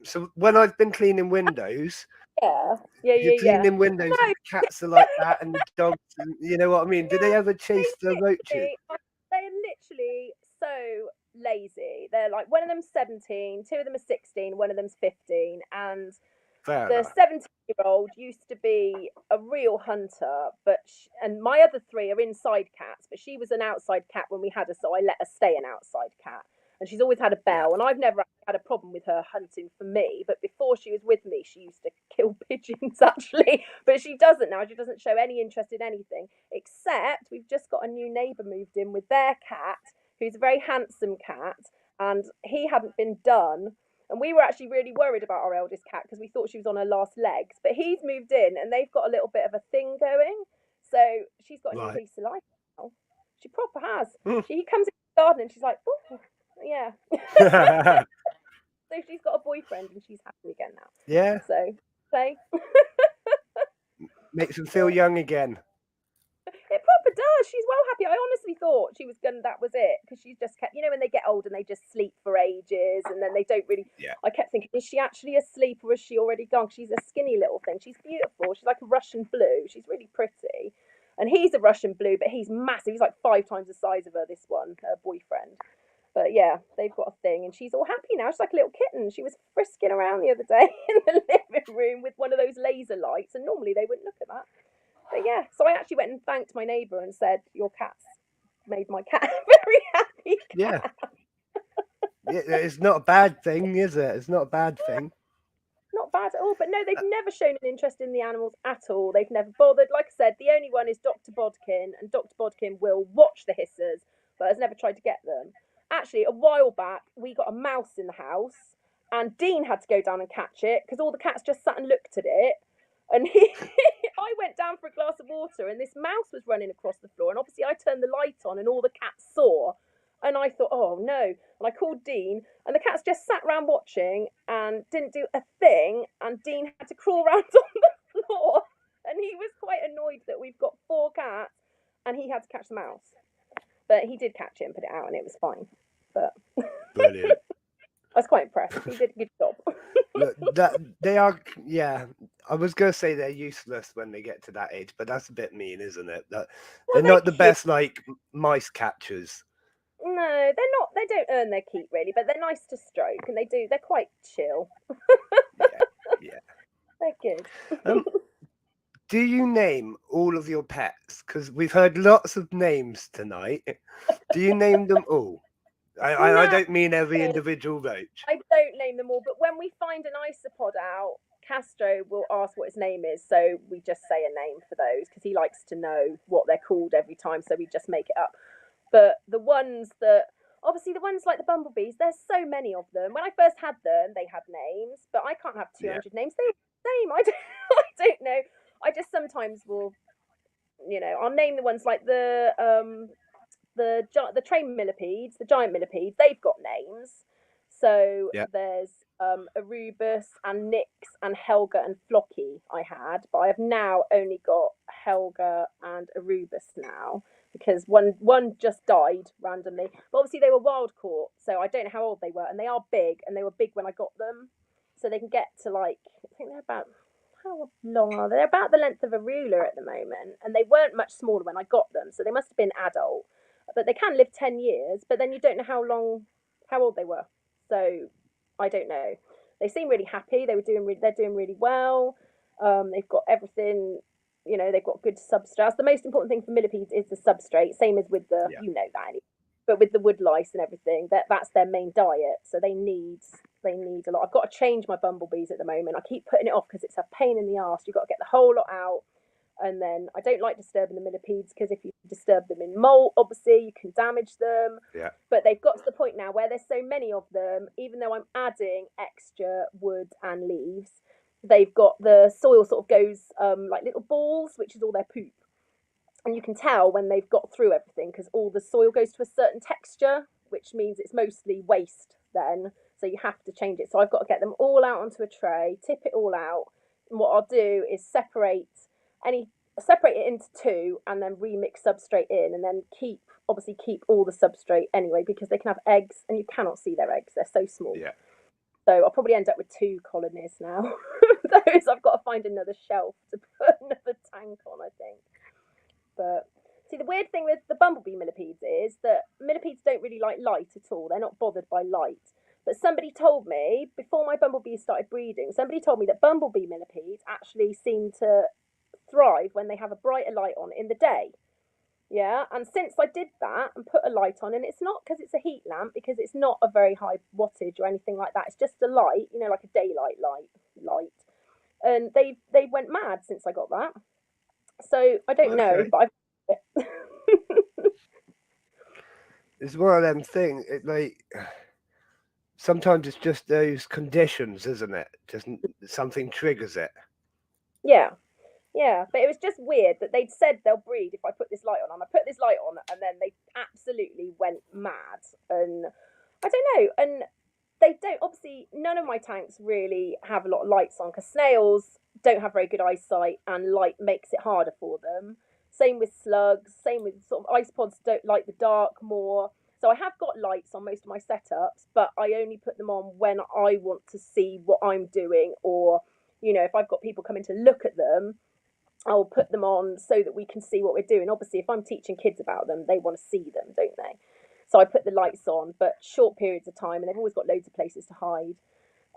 so when I've been cleaning windows, Yeah, yeah, you're yeah, yeah. cleaning windows and No, the cats are like that and the dogs, and you know what I mean? Do they ever they chase the roaches? they're literally so lazy. They're like one of them's 17, two of them are 16, one of them's 15, and Fair the enough. 17-year-old used to be a real hunter, and my other 3 are inside cats, but she was an outside cat when we had her, so I let her stay an outside cat. And she's always had a Yeah. bell, and I've never had a problem with her hunting for me. But before she was with me, she used to kill pigeons actually. But she doesn't now. She doesn't show any interest in anything, except we've just got a new neighbour moved in with their cat, who's a very handsome cat, and he hadn't been done, and we were actually really worried about our eldest cat because we thought she was on her last legs. But he's moved in and they've got a little bit of a thing going. So she's got a new Right. lease of life now. She proper has. Hmm. She comes in the garden and she's like, oh, yeah. So she's got a boyfriend and she's happy again now. Yeah. So, play. Makes them feel young again. It proper does. She's well happy. I honestly thought she was gonna. That was it because she's just kept. When they get old and they just sleep for ages and then they don't really. Yeah. I kept thinking, is she actually asleep or is she already gone? She's a skinny little thing. She's beautiful. She's like a Russian blue. She's really pretty. And he's a Russian blue, but he's massive. He's like 5 times the size of her, this one, her boyfriend. But yeah, they've got a thing, and she's all happy now. She's like a little kitten. She was frisking around the other day in the living room with one of those laser lights, and normally they wouldn't look at that. But yeah, so I actually went and thanked my neighbour and said, "Your cat's made my cat a very happy Yeah. cat." Yeah, it's not a bad thing, is it? It's not a bad thing. Not bad at all. But no, they've Uh, never shown an interest in the animals at all. They've never bothered. Like I said, the only one is Dr. Bodkin, and Dr. Bodkin will watch the hissers, but has never tried to get them. Actually, a while back, we got a mouse in the house, and Dean had to go down and catch it because all the cats just sat and looked at it. And I went down for a glass of water, and this mouse was running across the floor. And obviously, I turned the light on, and all the cats saw. And I thought, oh no. And I called Dean, and the cats just sat around watching and didn't do a thing. And Dean had to crawl around on the floor. And he was quite annoyed that we've got 4 cats and he had to catch the mouse. But he did catch it and put it out, and it was fine. But Brilliant. I was quite impressed. He did a good job. Look, that they are, yeah. I was gonna say they're useless when they get to that age, but that's a bit mean, isn't it? That Well, they're not the cute. best like mice catchers. No, they're not. They don't earn their keep really, but they're nice to stroke, and they do. They're quite chill. Yeah, yeah. They're good. Um, do you name all of your pets? Because we've heard lots of names tonight. Do you name them all? I No, don't mean every individual roach. I don't name them all, but when we find an isopod out, Castro will ask what his name is, so we just say a name for those because he likes to know what they're called every time, so we just make it up. But the ones that, obviously, the ones like the bumblebees, there's so many of them. When I first had them, they had names, but I can't have 200 Yeah, names. They're the same. I don't, I don't know. I just sometimes will, I'll name the ones like the train millipedes, the giant millipedes. They've got names. So yeah. there's Arubus and Nix and Helga and Flocky I had, but I have now only got Helga and Arubus now because one just died randomly. But obviously they were wild caught, so I don't know how old they were, and they are big, and they were big when I got them, so they can get to like I think they're about how long are they? They're about the length of a ruler at the moment, and they weren't much smaller when I got them, so they must have been adult. But they can live 10 years, but then you don't know how old they were. So I don't know. They seem really happy. They're doing really well. They've got everything. They've got good substrates. The most important thing for millipedes is the substrate. Same as with the, Yeah. that anyway. But with the wood lice and everything, that's their main diet. So they need a lot. I've got to change my bumblebees at the moment. I keep putting it off because it's a pain in the arse. You've got to get the whole lot out. And then I don't like disturbing the millipedes because if you disturb them in molt, obviously you can damage them. Yeah. But they've got to the point now where there's so many of them, even though I'm adding extra wood and leaves, they've got the soil sort of goes like little balls, which is all their poop. And you can tell when they've got through everything because all the soil goes to a certain texture, which means it's mostly waste then. So you have to change it. So I've got to get them all out onto a tray, tip it all out. And what I'll do is separate it into 2 and then remix substrate in, and then keep all the substrate anyway because they can have eggs and you cannot see their eggs. They're so small. Yeah. So I'll probably end up with 2 colonies now. Those I've got to find another shelf to put another tank on, I think. But see, the weird thing with the bumblebee millipedes is that millipedes don't really like light at all. They're not bothered by light. But somebody told me, before my bumblebees started breeding, somebody told me that bumblebee millipedes actually seem to thrive when they have a brighter light on in the day. Yeah, and since I did that and put a light on, and it's not because it's a heat lamp, because it's not a very high wattage or anything like that. It's just a light, like a daylight light. And they went mad since I got that. So I don't know, Okay. but I've It's one of them things. Sometimes it's just those conditions, isn't it? Just something triggers it. yeah. Yeah, but it was just weird that they'd said they'll breed if I put this light on. And I put this light on, and then they absolutely went mad. And I don't know. And they don't, obviously, none of my tanks really have a lot of lights on because snails don't have very good eyesight, and light makes it harder for them. Same with slugs, same with sort of isopods don't like the dark more. So I have got lights on most of my setups, but I only put them on when I want to see what I'm doing, or if I've got people coming to look at them. I'll put them on so that we can see what we're doing. Obviously, if I'm teaching kids about them, they want to see them, don't they? So I put the lights on, but short periods of time, and they've always got loads of places to hide.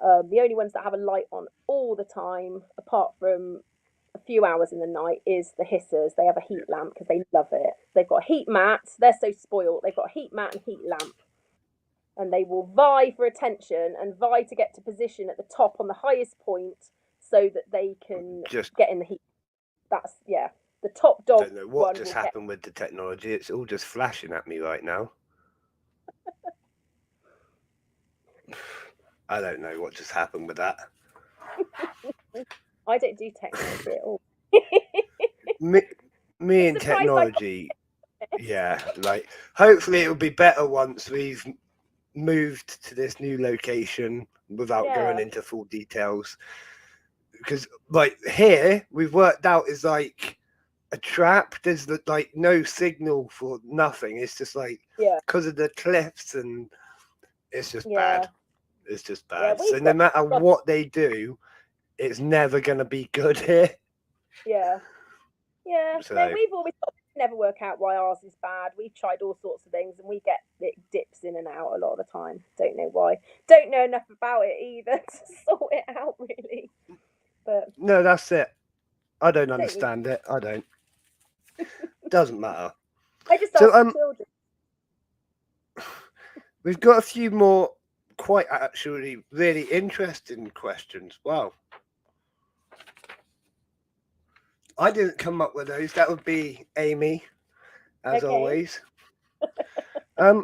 The only ones that have a light on all the time, apart from a few hours in the night, is the hissers. They have a heat lamp because they love it. They've got a heat mat. They're so spoiled. They've got a heat mat and heat lamp, and they will vie for attention and vie to get to position at the top on the highest point so that they can Just get in the heat. That's the top dog don't know what one just will get. happened with the technology. It's all just flashing at me right now. I don't know what just happened with that. I don't do technology at all. Me and technology, yeah. Like, hopefully it'll be better once we've moved to this new location without going into full details. Because, like, here we've worked out is like a trap. There's like no signal for nothing. It's just like because of the cliffs, and it's just bad. It's just bad. So no matter what they do, it's never gonna be good here. Yeah. So, no, we've always never work out why ours is bad. We've tried all sorts of things, and we get it dips in and out a lot of the time. Don't know why. Don't know enough about it either to sort it out really. But no, that's it. I don't understand it. I don't. Doesn't matter. I just ask the children. We've got a few more quite actually really interesting questions. Wow. I didn't come up with those. That would be Amy, as always. I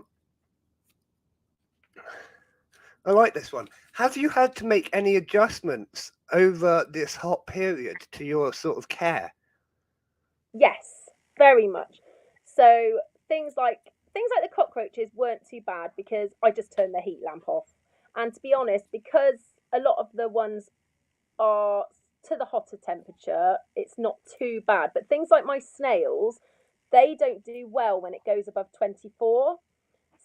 like this one. Have you had to make any adjustments over this hot period to your sort of care? Yes, very much. So things like the cockroaches weren't too bad because I just turned the heat lamp off. And to be honest, because a lot of the ones are to the hotter temperature, it's not too bad. But things like my snails, they don't do well when it goes above 24.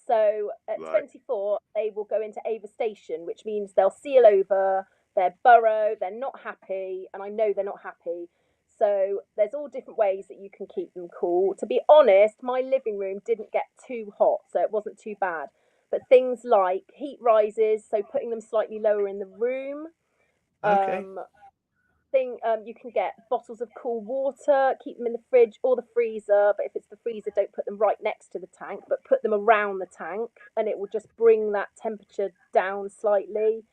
So at 24, they will go into avestation, which means they'll seal over, they'll burrow, they're not happy, and I know they're not happy. So there's all different ways that you can keep them cool. To be honest, my living room didn't get too hot, so it wasn't too bad. But things like heat rises, so putting them slightly lower in the room. You can get bottles of cool water, keep them in the fridge or the freezer. But if it's the freezer, don't put them right next to the tank, but put them around the tank, and it will just bring that temperature down slightly.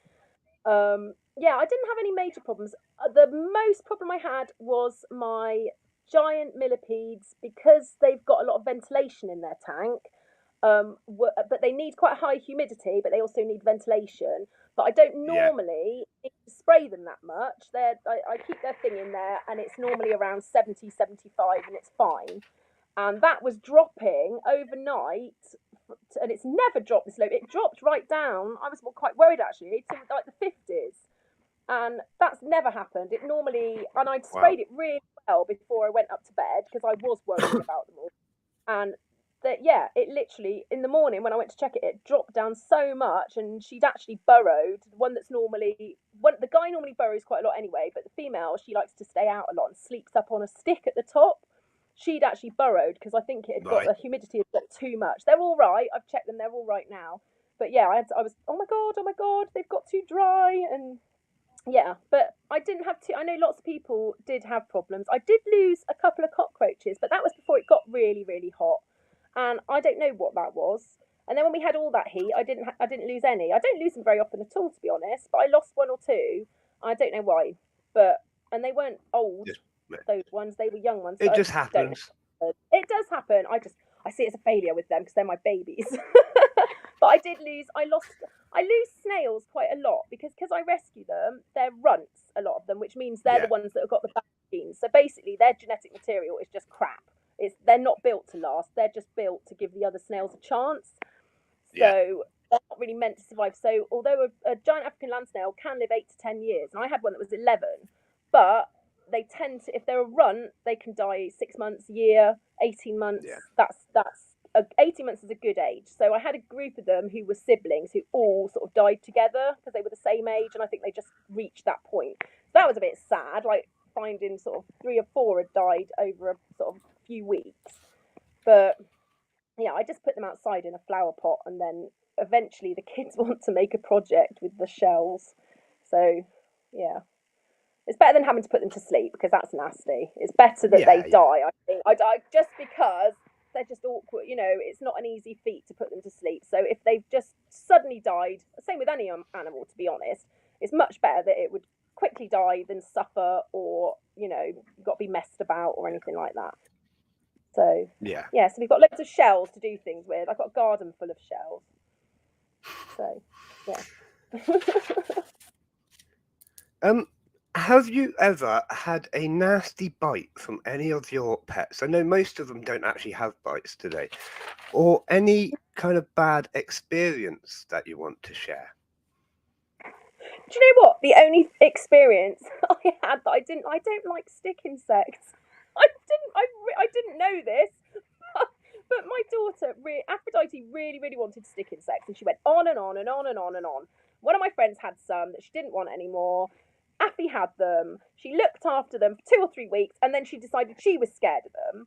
I didn't have any major problems. The most problem I had was my giant millipedes, because they've got a lot of ventilation in their tank. But they need quite high humidity, but they also need ventilation. But I don't normally need to spray them that much. I keep their thing in there, and it's normally around 70, 75, and it's fine. And that was dropping overnight, and it's never dropped this low. It dropped right down. I was quite worried actually, to like the 50s. And that's never happened. It normally, and I'd sprayed it really well before I went up to bed because I was worrying about them all. And it literally in the morning when I went to check it, it dropped down so much, and she'd actually burrowed. The guy normally burrows quite a lot anyway, but the female, she likes to stay out a lot and sleeps up on a stick at the top. She'd actually burrowed because I think it had got the humidity had got too much. They're all right. I've checked them; they're all right now. But I was oh my god, they've got too dry, and but I didn't have to. I know lots of people did have problems. I did lose a couple of cockroaches, but that was before it got really, really hot, and I don't know what that was. And then when we had all that heat, I didn't lose any. I don't lose them very often at all, to be honest. But I lost one or two. I don't know why, and they weren't old. Those ones, they were young ones. It just happens. It does happen. I see it as a failure with them because they're my babies. But I lose snails quite a lot because I rescue them. They're runts, a lot of them, which means they're the ones that have got the bad genes. So basically, their genetic material is just crap. They're not built to last. They're just built to give the other snails a chance. So they're not really meant to survive. So although a giant African land snail can live 8 to 10 years, and I had one that was 11, but they tend to, if they're a runt, they can die 6 months, a year, 18 months. That's 18 months is a good age. So I had a group of them who were siblings who all sort of died together because they were the same age, and I think they just reached that point. So that was a bit sad. Like, finding sort of 3 or 4 had died over a sort of few weeks. But yeah, I just put them outside in a flower pot, and then eventually the kids want to make a project with the shells. So yeah, it's better than having to put them to sleep, because that's nasty. It's better that they die. I think I just because they're just awkward. It's not an easy feat to put them to sleep. So if they've just suddenly died, same with any animal, to be honest, it's much better that it would quickly die than suffer, or you've got to be messed about or anything like that. So yeah, so we've got loads of shells to do things with. I've got a garden full of shells. So yeah. Have you ever had a nasty bite from any of your pets? I know most of them don't actually have bites today. Or any kind of bad experience that you want to share? Do you know what? The only experience I had that I don't like stick insects. I didn't know this, but my daughter, Aphrodite, really, really wanted stick insects, and she went on and on and on and on and on. One of my friends had some that she didn't want anymore. Affy had them. She looked after them for 2 or 3 weeks, and then she decided she was scared of them.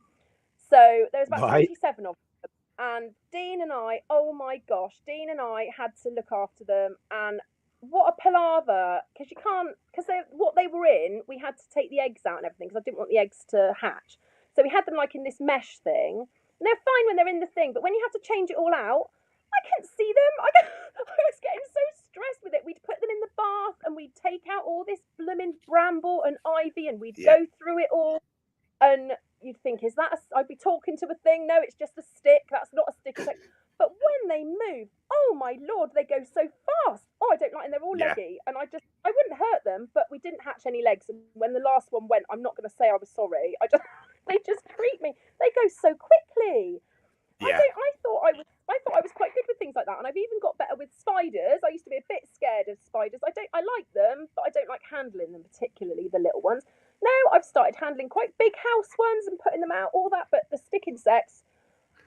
So there was about 27 of them, and Dean and I, oh my gosh, Dean and I had to look after them, and what a palaver, because what they were in, we had to take the eggs out and everything, because I didn't want the eggs to hatch. So we had them like in this mesh thing, and they're fine when they're in the thing, but when you have to change it all out, I couldn't see them. I was getting so stressed with it. We'd put them in the bath, and we'd take out all this blooming bramble and ivy, and we'd go through it all, and you'd think, I'd be talking to a thing. No, it's just a stick. That's not a stick. But when they move, oh my Lord, they go so fast. Oh, I don't like, and they're all leggy. And I wouldn't hurt them, but we didn't hatch any legs. And when the last one went, I'm not going to say I was sorry. They just treat me. They go so quickly. Yeah. I thought I was quite good with things like that, and I've even got better with spiders. I used to be a bit scared of spiders. I like them, but I don't like handling them, particularly the little ones. Now I've started handling quite big house ones and putting them out, all that. But the stick insects,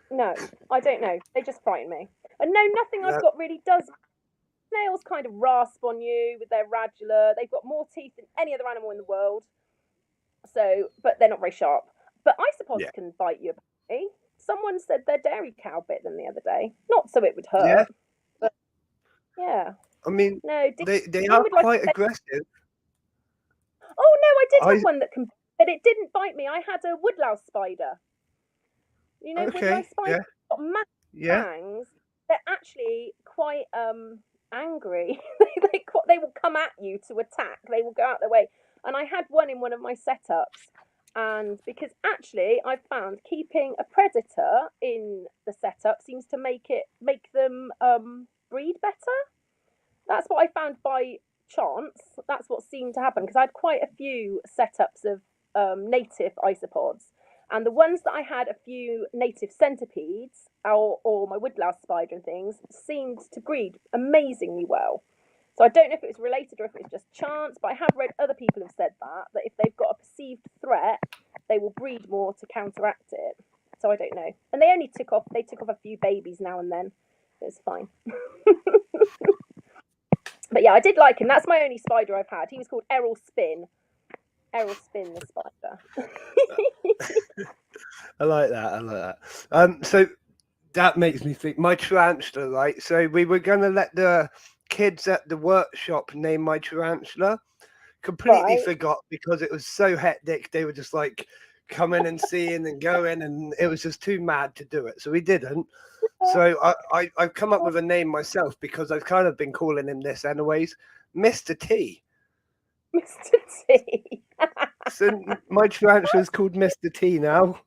no, I don't know. They just frighten me. And no, nothing I've got really does. Snails kind of rasp on you with their radula. They've got more teeth than any other animal in the world. So, but they're not very sharp. But isopods can bite you. Someone said their dairy cow bit them the other day. Not so it would hurt. But yeah. I mean, no, they are quite aggressive. Oh no, I did have one that can, but it didn't bite me. I had a woodlouse spider. Woodlouse spider got massive fangs. They're actually quite angry. They will come at you to attack. They will go out their way. And I had one in one of my setups. And because actually I found keeping a predator in the setup seems to make them breed better. That's what I found by chance. That's what seemed to happen, because I had quite a few setups of native isopods, and the ones that I had a few native centipedes or my woodlouse spider and things seemed to breed amazingly well. So I don't know if it was related or if it's just chance, but I have read other people have said that if they've got a perceived threat, they will breed more to counteract it. So I don't know. And they took off a few babies now and then. It's fine. But yeah, I did like him. That's my only spider I've had. He was called Errol Spin. Errol Spin, the spider. I like that. So that makes me think, my tarantula, right? So we were going to let the kids at the workshop name my tarantula. Completely forgot, because it was so hectic. They were just like coming and seeing and going, and it was just too mad to do it. So we didn't. So I've come up with a name myself, because I've kind of been calling him this anyways. Mr. T. Mr. T. So my tarantula is called Mr. T now.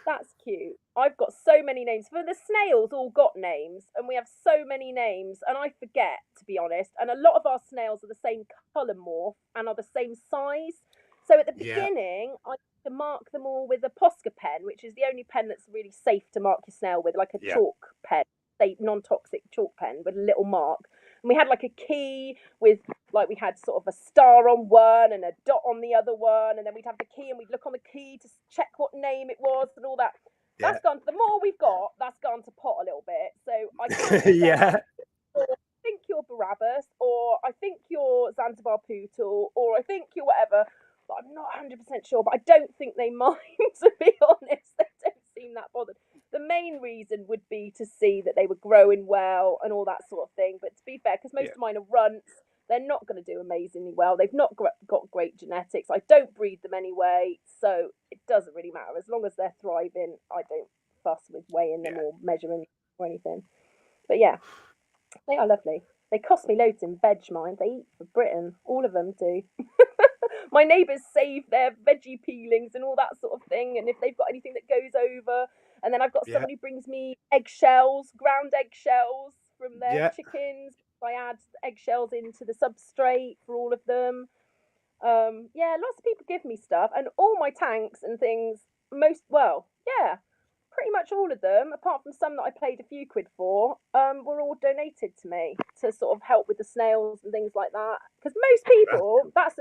That's cute. I've got so many names. For the snails, all got names, and we have so many names, and I forget, to be honest. And a lot of our snails are the same colour morph and are the same size. So at the beginning, I used to mark them all with a Posca pen, which is the only pen that's really safe to mark your snail with, like a chalk pen, non-toxic chalk pen with a little mark. And we had like a key with, like, we had sort of a star on one and a dot on the other one, and then we'd have the key and we'd look on the key to check what name it was and all that. That's gone. The more we've got, that's gone to pot a little bit. So I can't say, I think you're Barabbas, or I think you're Zanzibar Poodle, or I think you're whatever. But I'm 100% sure, but I don't think they mind, to be honest. They don't seem that bothered. The main reason would be to see that they were growing well and all that sort of thing. But to be fair, because most Yeah. of mine are runts, they're not going to do amazingly well. They've not got great genetics. I don't breed them anyway, so it doesn't really matter. As long as they're thriving, I don't fuss with weighing them Yeah. or measuring or anything. But yeah, they are lovely. They cost me loads in veg, mine. They eat for Britain. All of them do. My neighbours save their veggie peelings and all that sort of thing. And if they've got anything that goes over, and then I've got Yeah. someone who brings me eggshells, ground eggshells from their Yeah. chickens. I add eggshells into the substrate for all of them. Yeah, lots of people give me stuff, and all my tanks and things. Yeah, pretty much all of them, apart from some that I paid a few quid for, were all donated to me to sort of help with the snails and things like that. Because most people, that's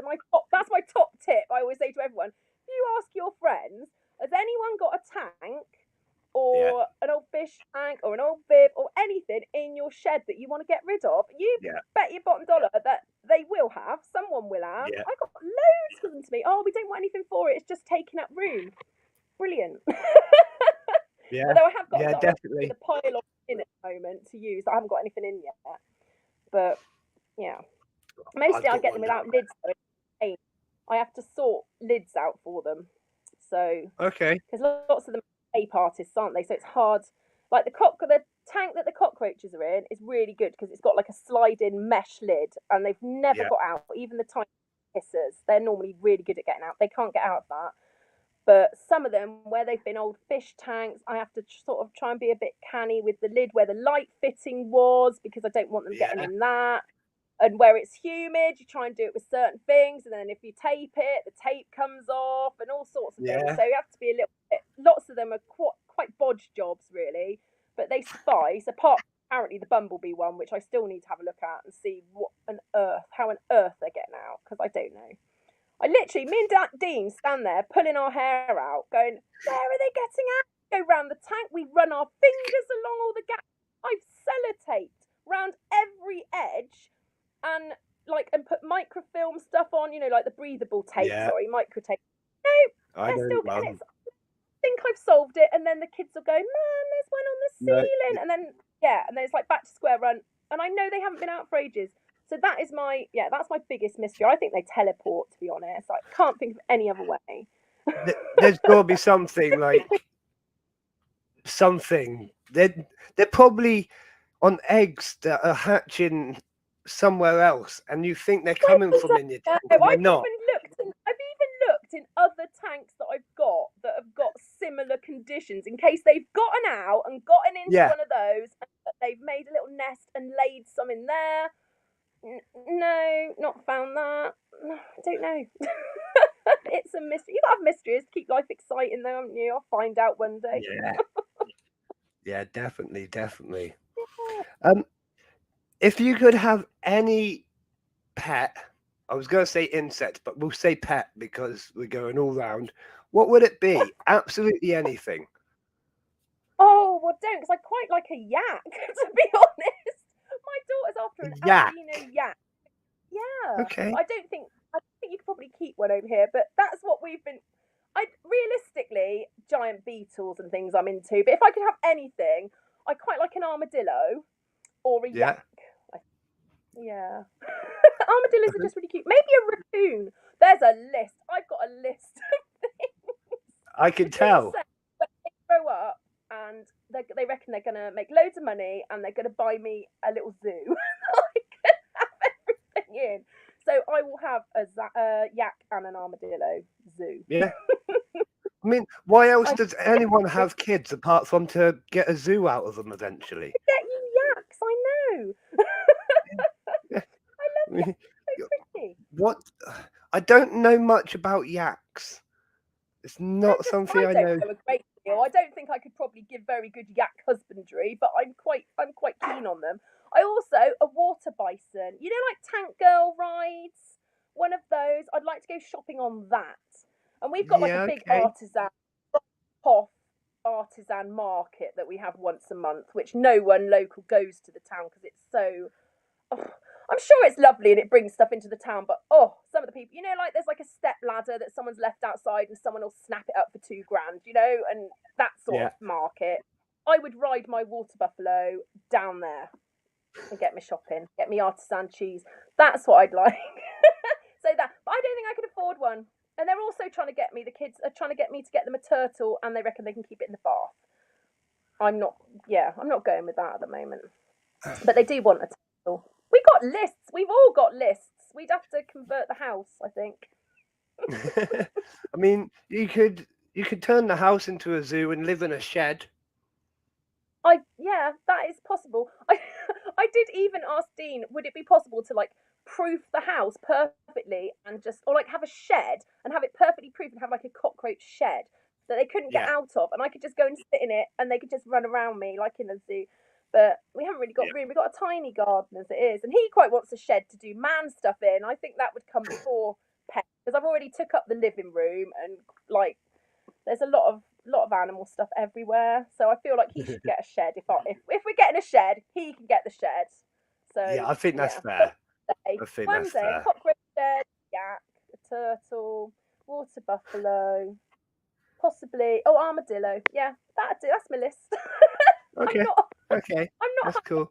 my top tip. I always say to everyone: if you ask your friends, has anyone got a tank Yeah. or an old fish tank or an old bib or anything in your shed that you want to get rid of? You Yeah. bet your bottom dollar that they will have. Someone will have. Yeah. I got loads given to me. Oh, we don't want anything for it. It's just taking up room. Brilliant. Yeah. Although I have got Yeah. a lot with Definitely. a pile of in at the moment to use. I haven't got anything in yet. But yeah. Mostly I've I got get one them now. without lids though. I have to sort lids out for them. So Okay. because lots of them are ape artists, aren't they? So it's hard. Like the tank that the cockroaches are in is really good because it's got like a slide-in mesh lid, and they've never Yeah. got out. Even the tiny hissers, they're normally really good at getting out. They can't get out of that. But some of them, where they've been old fish tanks, I have to sort of try and be a bit canny with the lid where the light fitting was because I don't want them getting Yeah. in that. And where it's humid, you try and do it with certain things, and then if you tape it, the tape comes off, and all sorts of things. Yeah. So you have to be a little bit. Lots of them are quite bodge jobs, really, but they suffice. Apart from apparently the bumblebee one, which I still need to have a look at and see how on earth they're getting out, because I don't know. I literally, me and Dean stand there pulling our hair out, going, "Where are they getting out?" Go round the tank. We run our fingers along all the gaps. I've sellotaped round every edge and put microfilm stuff on, like the breathable tape, Yeah. micro tape. No, I they're know still one. getting it. I think I've solved it, and then the kids will go, "Mum, there's one on the No. ceiling," and then it's like back to square one, and I know they haven't been out for ages. So that's my biggest mystery. I think they teleport, to be honest. I can't think of any other way. There's got to be something like something. They're probably on eggs that are hatching somewhere else, and you think they're coming from in your tank, and they're not. I've even looked in other tanks that I've got that have got similar conditions in case they've gotten out and gotten into Yeah. one of those and they've made a little nest and laid some in there. No, not found that. I don't know. It's a mystery. You gotta have mysteries to keep life exciting, though, haven't you? I'll find out one day. Yeah. Yeah. Definitely. Definitely. Yeah. If you could have any pet, I was going to say insect, but we'll say pet because we're going all round. What would it be? Absolutely anything. Oh, well, don't, because I quite like a yak, to be honest. My daughter's after an Yak. albino yak. Yeah. Okay. I think you could probably keep one over here, but that's what we've been. Realistically, giant beetles and things I'm into, but if I could have anything, I quite like an armadillo or a Yeah. yak. Yeah. Armadillos are just really cute. Maybe a raccoon. There's a list. I've got a list of things. I can tell. When they grow up and they reckon they're going to make loads of money and they're going to buy me a little zoo. I can have everything in. So I will have a yak and an armadillo zoo. Yeah. I mean, why else does anyone have kids apart from to get a zoo out of them eventually? Get you yaks, I know. Yeah. I love yaks. So pretty. What? I don't know much about yaks. It's not something I know. know a great deal. I don't think I could probably give very good yak husbandry, but I'm quite keen on them. I also a water bison. You know, like Tank Girl rides. One of those. I'd like to go shopping on that. And we've got like a big artisan market that we have once a month, which no one local goes to the town because it's so. Oh, I'm sure it's lovely and it brings stuff into the town, but some of the people, like there's like a step ladder that someone's left outside and someone will snap it up for £2,000, and that sort Yeah. of market. I would ride my water buffalo down there and get me shopping, get me artisan cheese. That's what I'd like. But I don't think I could afford one. And they're also trying to get me. The kids are trying to get me to get them a turtle, and they reckon they can keep it in the bath. I'm not. Yeah, I'm not going with that at the moment. But they do want a turtle. We got lists. We've all got lists. We'd have to convert the house, I think. I mean, you could turn the house into a zoo and live in a shed. Yeah, that is possible. I did even ask Dean, would it be possible to like proof the house perfectly and just or like have a shed and have it perfectly proofed and have like a cockroach shed that they couldn't get Yeah. out of, and I could just go and sit in it and they could just run around me like in a zoo. But we haven't really got room. We've got a tiny garden as it is, and he quite wants a shed to do man stuff in. I think that would come before pets because I've already took up the living room and like there's a lot of animal stuff everywhere. So I feel like he should get a shed. If we're getting a shed, he can get the shed. So Yeah, I think that's yeah, fair. I think one that's day a fair. cockroach shed, yak, a turtle, water buffalo, possibly armadillo. Yeah, that's my list. I'm Okay. not. Okay. I'm not. That's cool.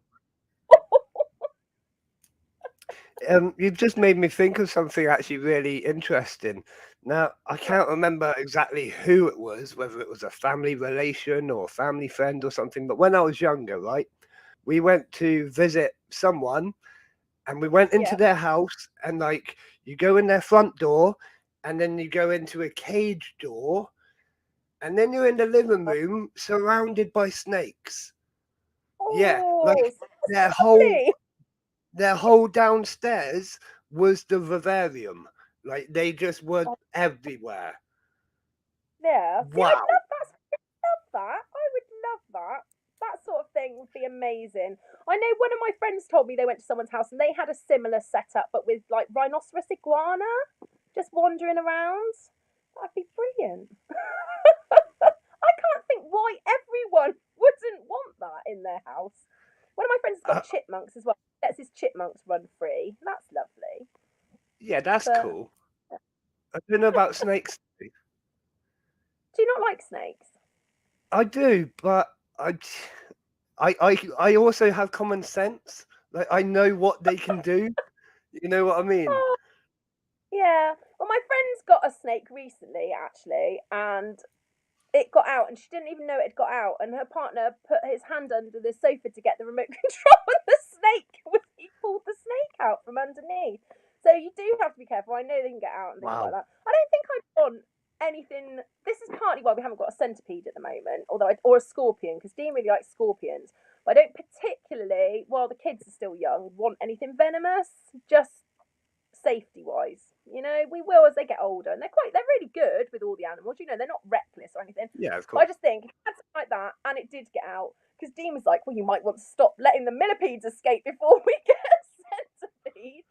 You've just made me think of something actually really interesting. Now, I can't remember exactly who it was, whether it was a family relation or a family friend or something, but when I was younger, right, we went to visit someone and we went into Yeah. their house and like you go in their front door and then you go into a cage door and then you're in the living room surrounded by snakes. Yeah, like Oh, that's their whole lovely. their whole downstairs was the vivarium. Like they just were Oh, everywhere. yeah. See, I'd Wow. love that. That. I would love that. That sort of thing would be amazing. I know one of my friends told me they went to someone's house and they had a similar setup, but with like rhinoceros iguana just wandering around. That'd be brilliant. I can't think why everyone wouldn't want that in their house. One of my friends has Uh, got chipmunks as well. He lets his chipmunks run free. That's lovely. yeah, that's But cool. I don't know about snakes. do you not like snakes? I do, but I, I also have common sense. Like I know what they can do. You know what I mean? Oh, yeah. Well, my friend's got a snake recently, actually, and it got out, and she didn't even know it had got out. And her partner put his hand under the sofa to get the remote control, and the snake he pulled the snake out from underneath. So you do have to be careful. I know they can get out and things like Wow. that. I don't think I'd want anything. This is partly why we haven't got a centipede at the moment, or a scorpion, because Dean really likes scorpions. But I don't particularly, while the kids are still young, want anything venomous. Just safety wise. We will as they get older, and they're really good with all the animals. They're not reckless or anything. Yeah, of But I course. just think if you had something like that, and it did get out, because Dean was like, "Well, you might want to stop letting the millipedes escape before we get a centipede."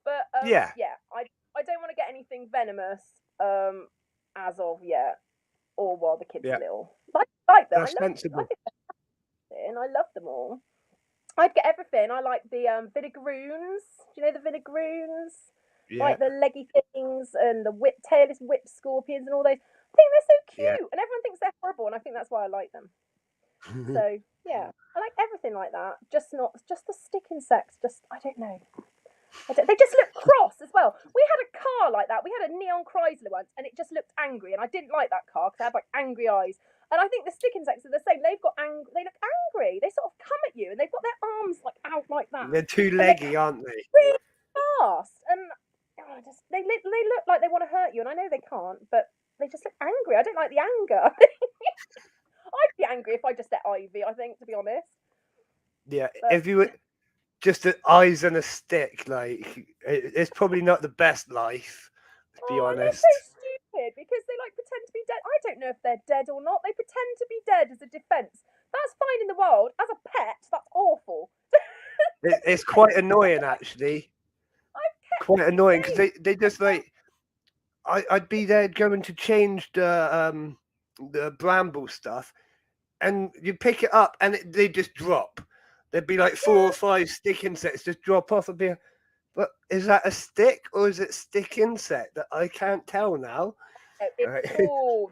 But Yeah, yeah, I don't want to get anything venomous as of yet, or while the kids yeah, are little. But I like them. that's I sensible. think they're and I love them all. I'd get everything. I like the vinegaroons. Do you know the vinegaroons? Yeah, Like the leggy things and the tailless whip scorpions and all those. I think they're so yeah. cute, and everyone thinks they're horrible, and I think that's why I like them. So yeah, I like everything like that. Just the stick insects. Just I don't know. They just look cross as well. We had a car like that. We had a neon Chrysler once, and it just looked angry, and I didn't like that car because it had like angry eyes. And I think the stick insects are the same. They look angry. They sort of come at you, and they've got their arms like out like that, They're too and they're leggy, aren't they? really fast. And they look like they want to hurt you, and I know they can't, but they just look angry. I don't like the anger. I'd be angry if I just let Ivy. I think, to be honest. Yeah, But if you were just the eyes and a stick, like it's probably not the best life, to be oh, and they're so honest. stupid because they like pretend to be dead. I don't know if they're dead or not. They pretend to be dead as a defense. That's fine in the world. As a pet, that's awful. It's quite annoying, actually. I've kept Quite them annoying because safe. they just like I'd be there going to change the bramble stuff, and you pick it up and they just drop. there'd be like 4 or 5 stick insects just drop off and be. But is that a stick or is it stick insect that I can't tell now? The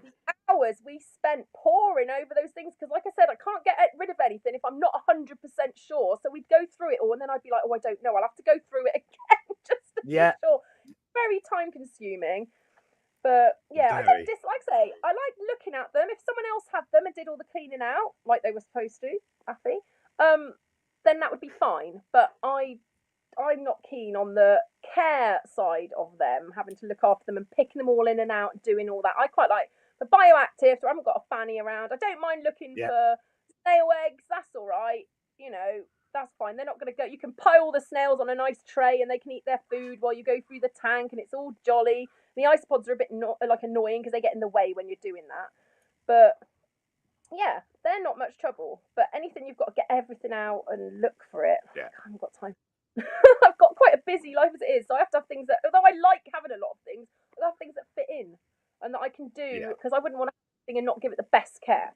hours we spent poring over those things because, like I said, I can't get rid of anything if I'm not 100% sure. So we'd go through it all, and then I'd be like, "Oh, I don't know. I'll have to go through it again just to be sure." Very time consuming. But yeah, I don't dislike. Say, I like looking at them. If someone else had them and did all the cleaning out like they were supposed to, happy, then that would be fine. But I'm not keen on the care side of them, having to look after them and picking them all in and out and doing all that. I quite like the bioactive, so I haven't got a fanny around. I don't mind looking for snail eggs, that's all right. You know, that's fine. They're not going to go. You can pile the snails on a nice tray and they can eat their food while you go through the tank and it's all jolly. The isopods are a bit annoying because they get in the way when you're doing that. But yeah, they're not much trouble. But anything you've got to get everything out and look for it. Yeah. I haven't got time. I've got quite a busy life as it is, so I have to have things that, although I like having a lot of things, I have things that fit in and that I can do because I wouldn't want to have something and not give it the best care.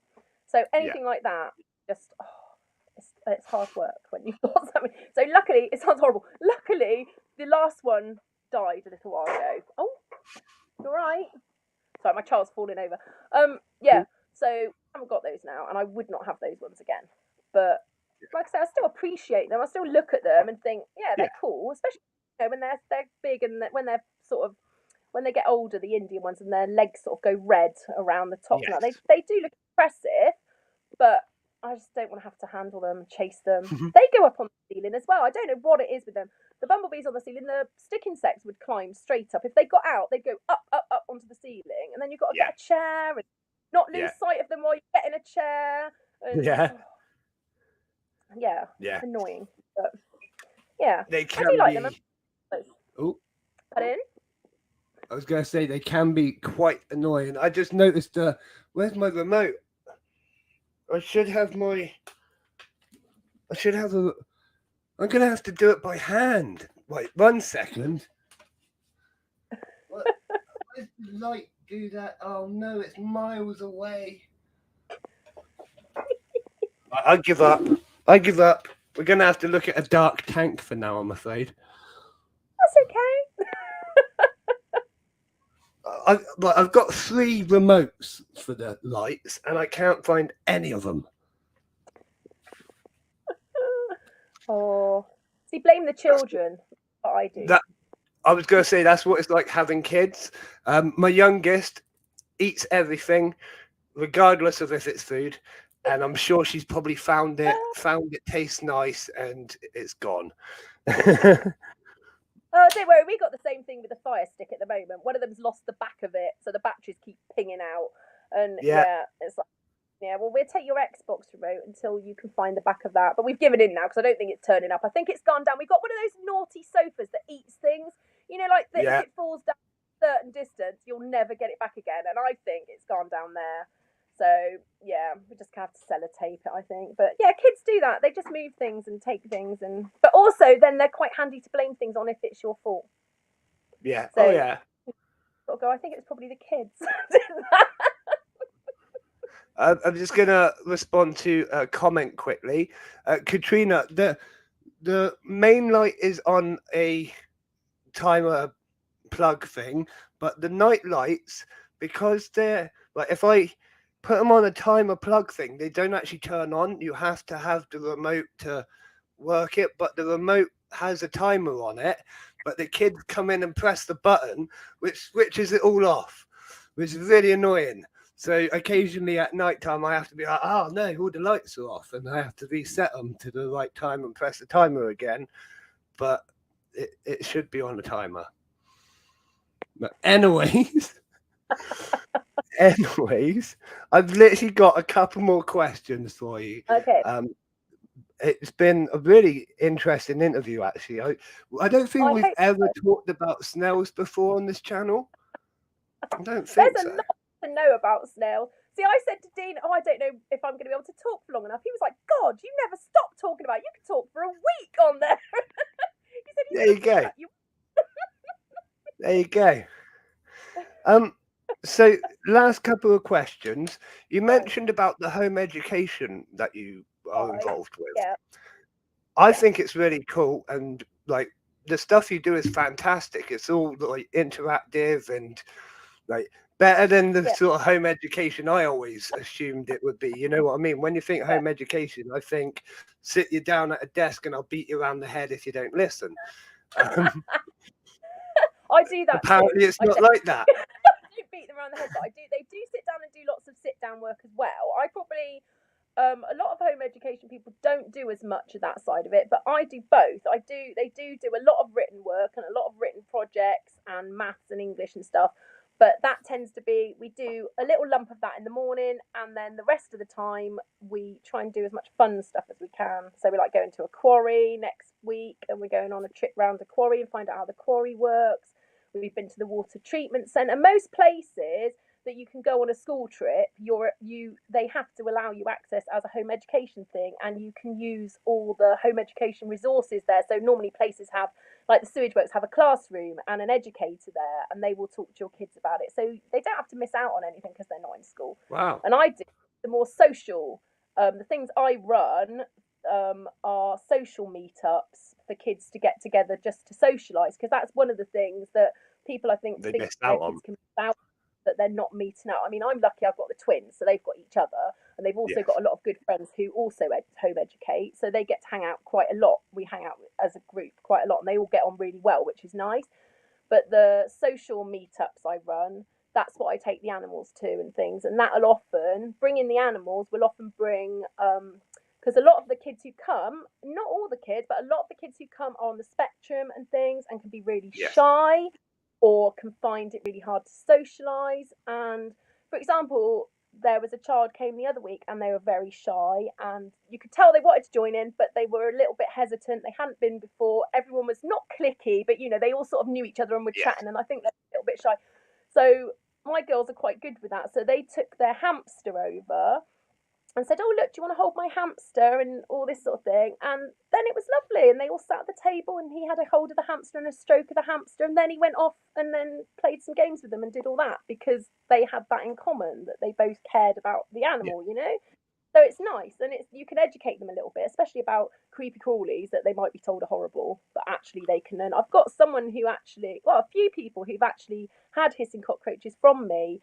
So anything like that, just it's hard work when you've got something. So luckily, it sounds horrible. Luckily, the last one died a little while ago. Oh, you all right? Sorry, my child's falling over. Yeah. So I haven't got those now, and I would not have those ones again. But like I say, I still appreciate them. I still look at them and think, yeah, they're cool, especially when they're big and when they're when they get older, the Indian ones, and their legs sort of go red around the top. Yes. They do look impressive, but I just don't want to have to handle them, chase them. They go up on the ceiling as well. I don't know what it is with them. The bumblebees on the ceiling, the stick insects would climb straight up. If they got out, they'd go up onto the ceiling, and then you've got to get a chair and not lose sight of them while you get in a chair. And, yeah, annoying, but yeah, they can I do like be. Them. Oh, pardon? I was going to say they can be quite annoying. I just noticed. Where's my remote? I should have a. I'm going to have to do it by hand. Wait, 1 second. Why does the light do that? Oh no, it's miles away. I give up. We're going to have to look at a dark tank for now, I'm afraid. That's okay. I've got 3 remotes for the lights, and I can't find any of them. Oh, see, blame the children. What I do. I was going to say that's what it's like having kids. My youngest eats everything, regardless of if it's food. And I'm sure she's probably found it tastes nice, and it's gone. Oh, don't worry, we got the same thing with the Fire Stick at the moment. One of them's lost the back of it, so the batteries keep pinging out. And it's like, well, we'll take your Xbox remote until you can find the back of that. But we've given in now because I don't think it's turning up. I think it's gone down. We've got one of those naughty sofas that eats things. You know, like if it falls down a certain distance, you'll never get it back again. And I think it's gone down there. So, yeah, we just have to sellotape it, I think. But, yeah, kids do that. They just move things and take things. But also, then they're quite handy to blame things on if it's your fault. Yeah. So, I think it's probably the kids. I'm just going to respond to a comment quickly. Katrina, the main light is on a timer plug thing, but the night lights, because they're, like, if I put them on a timer plug thing, they don't actually turn on. You have to have the remote to work it, but the remote has a timer on it, but the kids come in and press the button, which switches it all off, which is really annoying. So occasionally at night time, I have to be like, oh no, all the lights are off, and I have to reset them to the right time and press the timer again. But it should be on the timer. But anyways, I've literally got a couple more questions for you. Okay. It's been a really interesting interview, actually. I don't think we've ever talked about snails before on this channel. I don't think There's a lot to know about snails. See, I said to Dean, I don't know if I'm going to be able to talk for long enough. He was like, God, you never stop talking about it. You can talk for a week on there. He said, there you go. There you go. So last couple of questions. You mentioned about the home education that you are involved with. Yeah. I think it's really cool, and like the stuff you do is fantastic. It's all like interactive and like better than the Yeah. sort of home education I always assumed it would be. You know what I mean? When you think Yeah. home education, I think sit you down at a desk and I'll beat you around the head if you don't listen. Um, I do that too. apparently, it's not like that. Do beat them around the head, but I do. They do sit down and do lots of sit down work as well. I probably a lot of home education people don't do as much of that side of it, but I do both. I do. They do a lot of written work and a lot of written projects and maths and English and stuff. But that tends to be, we do a little lump of that in the morning, and then the rest of the time we try and do as much fun stuff as we can. So we like going to a quarry next week, and we're going on a trip round a quarry and find out how the quarry works. We've been to the water treatment centre. Most places that you can go on a school trip, they have to allow you access as a home education thing, and you can use all the home education resources there. So normally places have, like the sewage works, have a classroom and an educator there, and they will talk to your kids about it. So they don't have to miss out on anything because they're not in school. Wow. And I do the more social, the things I run are social meetups for kids to get together just to socialise, because that's one of the things that people I think They think missed their out on. kids can miss out, that they're not meeting out. I mean, I'm lucky I've got the twins, so they've got each other, and they've also Yes. got a lot of good friends who also home educate, so they get to hang out quite a lot. We hang out as a group quite a lot, and they all get on really well, which is nice. But the social meetups I run, that's what I take the animals to and things, and that'll often bring in the animals. Will often bring because a lot of the kids who come, not all the kids, but a lot of the kids who come are on the spectrum and things, and can be really Yes. shy, or can find it really hard to socialise. And for example, there was a child came the other week and they were very shy, and you could tell they wanted to join in, but they were a little bit hesitant. They hadn't been before. Everyone was not clicky, but they all sort of knew each other and were Yes. chatting, and I think they're a little bit shy. So my girls are quite good with that. So they took their hamster over and said, "Oh, look, do you want to hold my hamster?" and all this sort of thing. And then it was lovely. And they all sat at the table, and he had a hold of the hamster and a stroke of the hamster. And then he went off and then played some games with them and did all that, because they had that in common, that they both cared about the Yeah. animal, So it's nice, and you can educate them a little bit, especially about creepy crawlies that they might be told are horrible, but actually they can learn. I've got someone who actually, well, a few people who've actually had hissing cockroaches from me.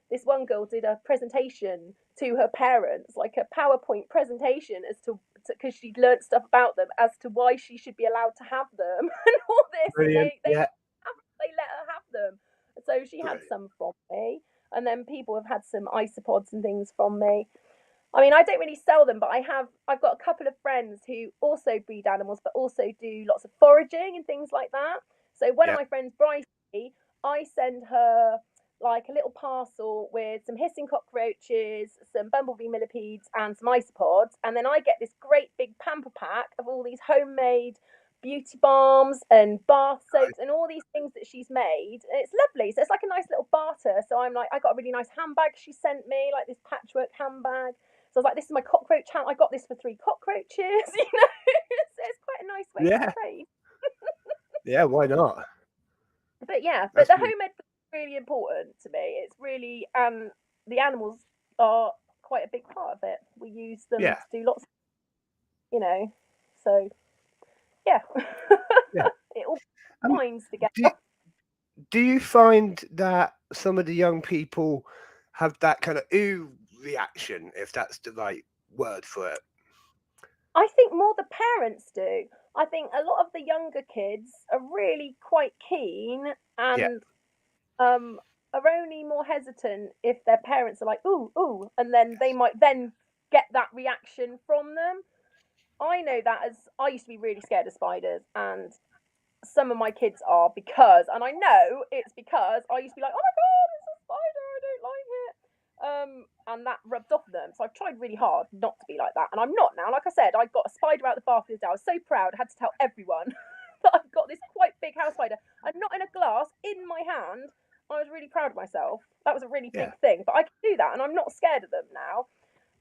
This one girl did a presentation to her parents, like a PowerPoint presentation, as to because she'd learned stuff about them, as to why she should be allowed to have them and all this, and Brilliant. they Yeah. they let her have them. So she had Brilliant. some from me, and then people have had some isopods and things from me. I mean, I don't really sell them, but I've got a couple of friends who also breed animals, but also do lots of foraging and things like that. So one of Yeah. my friends, Brycey, I send her like a little parcel with some hissing cockroaches, some bumblebee millipedes, and some isopods, and then I get this great big pamper pack of all these homemade beauty balms and bath soaps and all these things that she's made, and it's lovely. So it's like a nice little barter. So I'm like, I got a really nice handbag she sent me, like this patchwork handbag. So I was like, this is my cockroach hand. I got this for 3 cockroaches, So it's quite a nice way to Yeah. trade. Yeah. Why not? But yeah, but That's the really, home ed is really important to me. It's really, and the animals are quite a big part of it. We use them yeah. to do lots, so yeah, Yeah. it all Um, binds together. do do you find that some of the young people have that kind of ooh reaction, if that's the right word for it? I think more the parents do. I think a lot of the younger kids are really quite keen, Yeah. and are only more hesitant if their parents are like, ooh, ooh, and then they might then get that reaction from them. I know that, as I used to be really scared of spiders, and some of my kids are, and I know it's because I used to be like, oh my god, it's a spider, I don't like it. And that rubbed off them. So I've tried really hard not to be like that. And I'm not now. Like I said, I got a spider out the bath the other day. I was so proud, I had to tell everyone that I've got this quite big house spider, and not in a glass, in my hand. I was really proud of myself. That was a really Yeah. big thing. But I can do that, and I'm not scared of them now.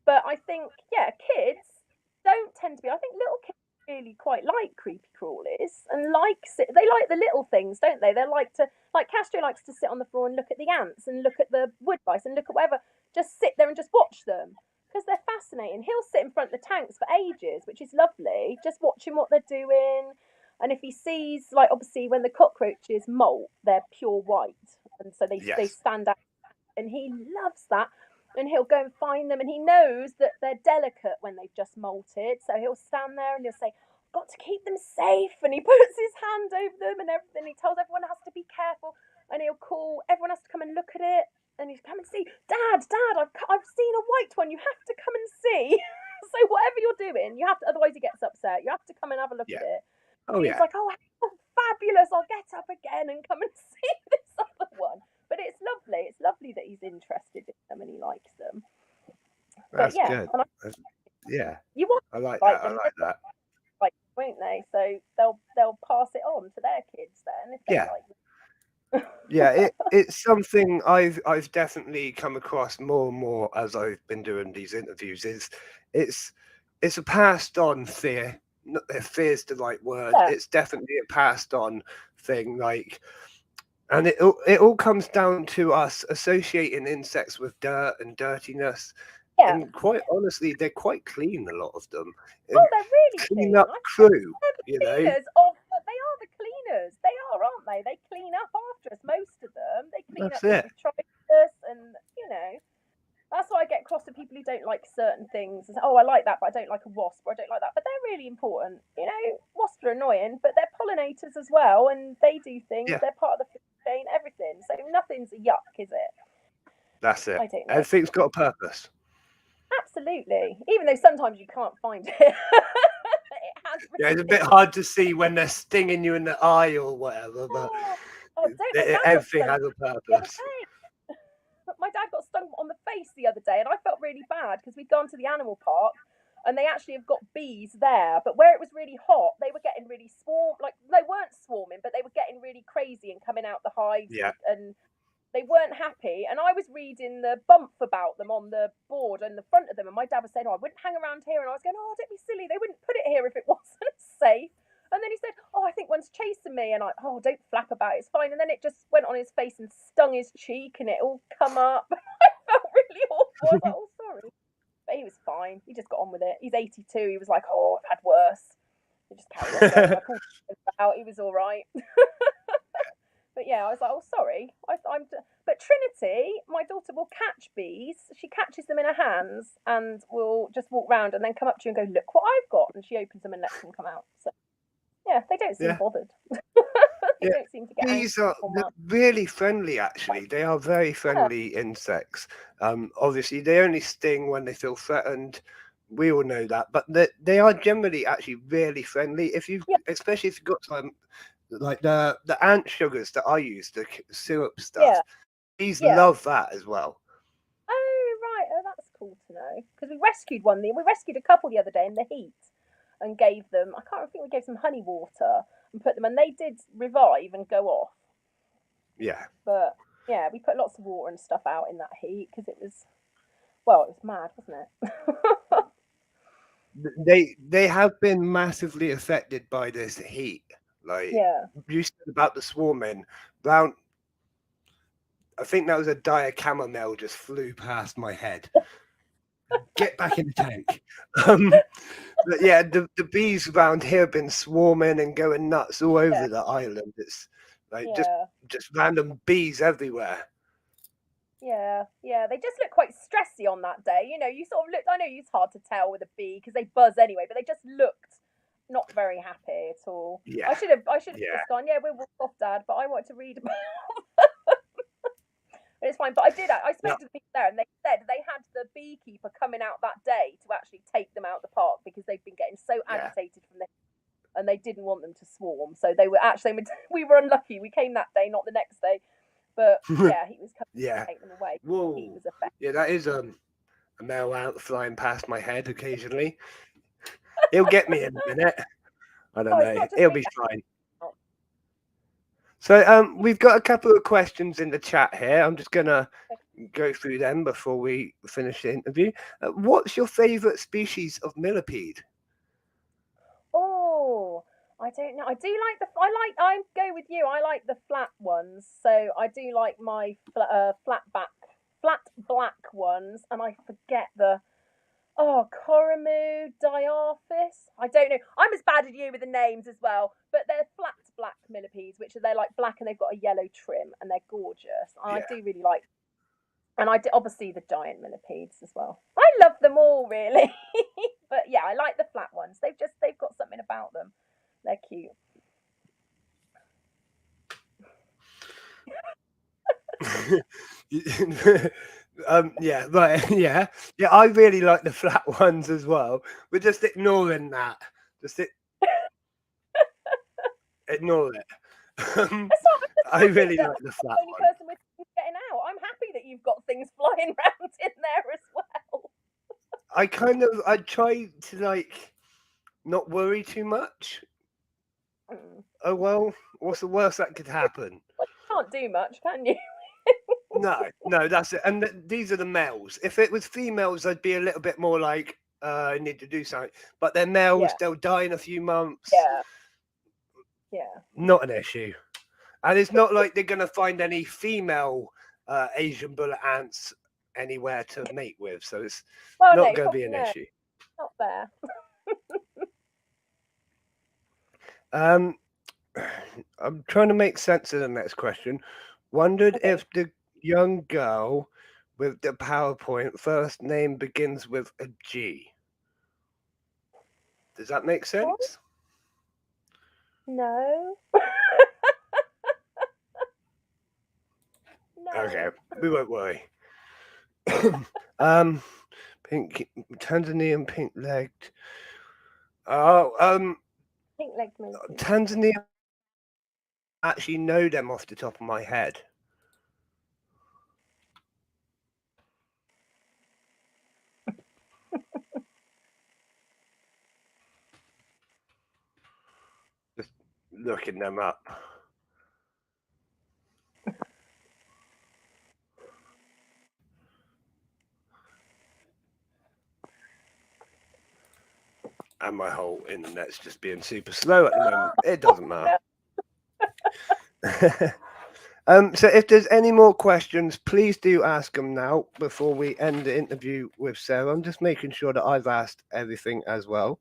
But I think, yeah, kids don't tend to be. I think little kids really quite like creepy crawlies, and they like the little things, don't they? They like to, like Castro likes to sit on the floor and look at the ants and look at the wood lice and look at whatever. Just sit there and just watch them, because they're fascinating. He'll sit in front of the tanks for ages, which is lovely, just watching what they're doing. And if he sees, like, obviously when the cockroaches molt, they're pure white, and so they Yes. stand out, and he loves that. And he'll go and find them, and he knows that they're delicate when they've just molted. So he'll stand there and he'll say, "Got to keep them safe." And he puts his hand over them and everything. He tells everyone has to be careful, and he'll call everyone has to come and look at it. And he's come and see, Dad, I've seen a white one. You have to come and see. So whatever you're doing, you have to. Otherwise, he gets upset. You have to come and have a look Yeah. at it. Oh He's yeah. like, "Oh, how fabulous! I'll get up again and come and see this other one." But it's lovely. It's lovely that he's interested in them and he likes them. But That's yeah, good. and Yeah. you want I like to like that. I them, like that. like, won't they? So they'll pass it on to their kids then if they Yeah. like them. Yeah, it's something I've definitely come across more and more as I've been doing these interviews. It's a passed on fear. If fear's the right word, Yeah, it's definitely a passed on thing. Like, and it all comes down to us associating insects with dirt and dirtiness. yeah. And quite honestly, they're quite clean. A lot of them, Oh, and they're really clean clean. up crew. They're the You know. cleaners of. They are the cleaners. They are, aren't they? They clean up after us. Most of them. They clean That's up if it. we've tried us, and you know. That's why I get cross with people who don't like certain things. Oh, I like that, but I don't like a wasp, or I don't like that. But they're really important. You know, wasps are annoying, but they're pollinators as well, and they do things. Yeah, They're part of the food chain, everything. So nothing's a yuck, is it? that's it. I don't know. Everything's got a purpose. Absolutely. Even though sometimes you can't find it. It has Yeah, it's a really. bit hard to see when they're stinging you in the eye or whatever, but Oh, don't. My dad got everything stung has a the other purpose. day. My dad got stung on the face the other day, and I felt really bad because we'd gone to the animal park, and they actually have got bees there. But where it was really hot, they were getting really like they weren't swarming, but they were getting really crazy and coming out the hives, Yeah. and they weren't happy. And I was reading the bump about them on the board and the front of them, and my dad was saying, "Oh, I wouldn't hang around here," and I was going, "Oh, don't be silly. They wouldn't put it here if it wasn't safe." And then he said, "Oh, I think one's chasing me," and "Oh, don't flap about it. It's fine." And then it just went on his face and stung his cheek, and it all come up. I felt really awful. I was like, "Oh, sorry," but he was fine. He just got on with it. He's 82. He was like, "Oh, I've had worse." He just carried on going. I pulled him out. He was all right. But yeah, I was like, "Oh, sorry." But Trinity, my daughter, will catch bees. She catches them in her hands and will just walk round and then come up to you and go, "Look what I've got," and she opens them and lets them come out. So yeah, they don't seem Yeah. bothered. They Yeah. don't seem to get angry These are or they're much. really friendly, actually. They are very Yeah, friendly insects. Obviously, they only sting when they feel threatened. We all know that, but they are generally actually really friendly. yeah, Especially if you've got some like the ant sugars that I use, the syrup yeah, stuff. These yeah. love that as well. Oh right, oh that's cool to know. Because we rescued one. We rescued a couple the other day in the heat and gave them. I can't think we gave some honey water and put them, and they did revive and go off. Yeah. But yeah, we put lots of water and stuff out in that heat because it was, well, it was mad, wasn't it? They have been massively affected by this heat. Like Yeah. you said about the swarming, round I think that was a dire chamomile just flew past my head. Get back in the tank. Um, but yeah, the bees around here have been swarming and going nuts all Yeah. over the island. It's like Yeah. just random bees everywhere. Yeah, yeah, they just look quite stressy on that day. You know, you sort of looked. I know it's hard to tell with a bee because they buzz anyway, but they just looked not very happy at all. Yeah, I should have yeah, just gone. Yeah, we'll walk off, Dad. But I wanted to read about. But it's fine. But I did. I no, spoke to the people there, and they said they had the beekeeper coming out that day to actually take them out the park because they've been getting so yeah. agitated from the, and they didn't want them to swarm. So they were actually. We were unlucky. We came that day, not the next day. But yeah, he was coming Yeah. to take them away. He Whoa. was affected. Yeah, that is a male ant flying past my head occasionally. He'll get me in a minute. I don't Oh, it's know. not just He'll me. be fine. So we've got a couple of questions in the chat here. I'm just gonna go through them before we finish the interview. What's your favourite species of millipede? Oh, I don't know. I do like the. I go with you. I like the flat ones. So I do like my flat black ones, and I forget Oh, Koromu, Diarthus. I don't know. I'm as bad as you with the names as well. But they're flat black millipedes, which are they're like black and they've got a yellow trim and they're gorgeous. And I do really like. And I do, obviously the giant millipedes as well. I love them all really. But yeah, I like the flat ones. They've got something about them. They're cute. Yeah, right. Yeah. I really like the flat ones as well. We're just ignoring that. Just ignore it. I really like the flat Only one. person with things getting out. I'm happy that you've got things flying around in there as well. I try to like not worry too much. Oh well, what's the worst that could happen? Well, you can't do much, can you? No, that's it. And these are the males. If it was females, I'd be a little bit more like, I need to do something. But they're males, Yeah. they'll die in a few months. Yeah. Not an issue. And it's not like they're going to find any female Asian bullet ants anywhere to mate with. So it's not going to be an issue. Not there. I'm trying to make sense of the next question. Wondered if the young girl with the PowerPoint first name begins with a G. Does that make sense? No. No. Okay, we won't worry. Pink Tanzanian pink-legged. Pink-legged millipede. Tanzania. Actually know them off the top of my head. Just looking them up. And my whole internet's just being super slow at the moment. It doesn't matter. So if there's any more questions, please do ask them now before we end the interview with Sarah. I'm just making sure that I've asked everything as well.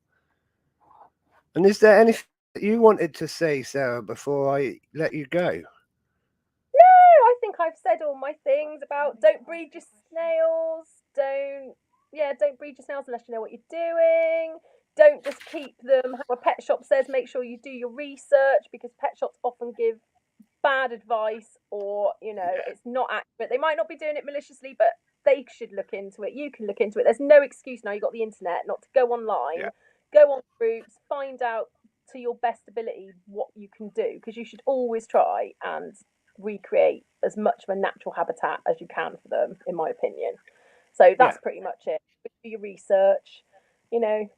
And is there anything that you wanted to say, Sarah, before I let you go? No, I think I've said all my things about don't breed your snails. Don't breed your snails unless you know what you're doing. Don't just keep them. How a pet shop says, make sure you do your research because pet shops often give bad advice or, it's not accurate. They might not be doing it maliciously, but they should look into it. You can look into it. There's no excuse now. You've got the internet not to go online, go on groups, find out to your best ability what you can do because you should always try and recreate as much of a natural habitat as you can for them, in my opinion. So that's pretty much it. Do your research, don't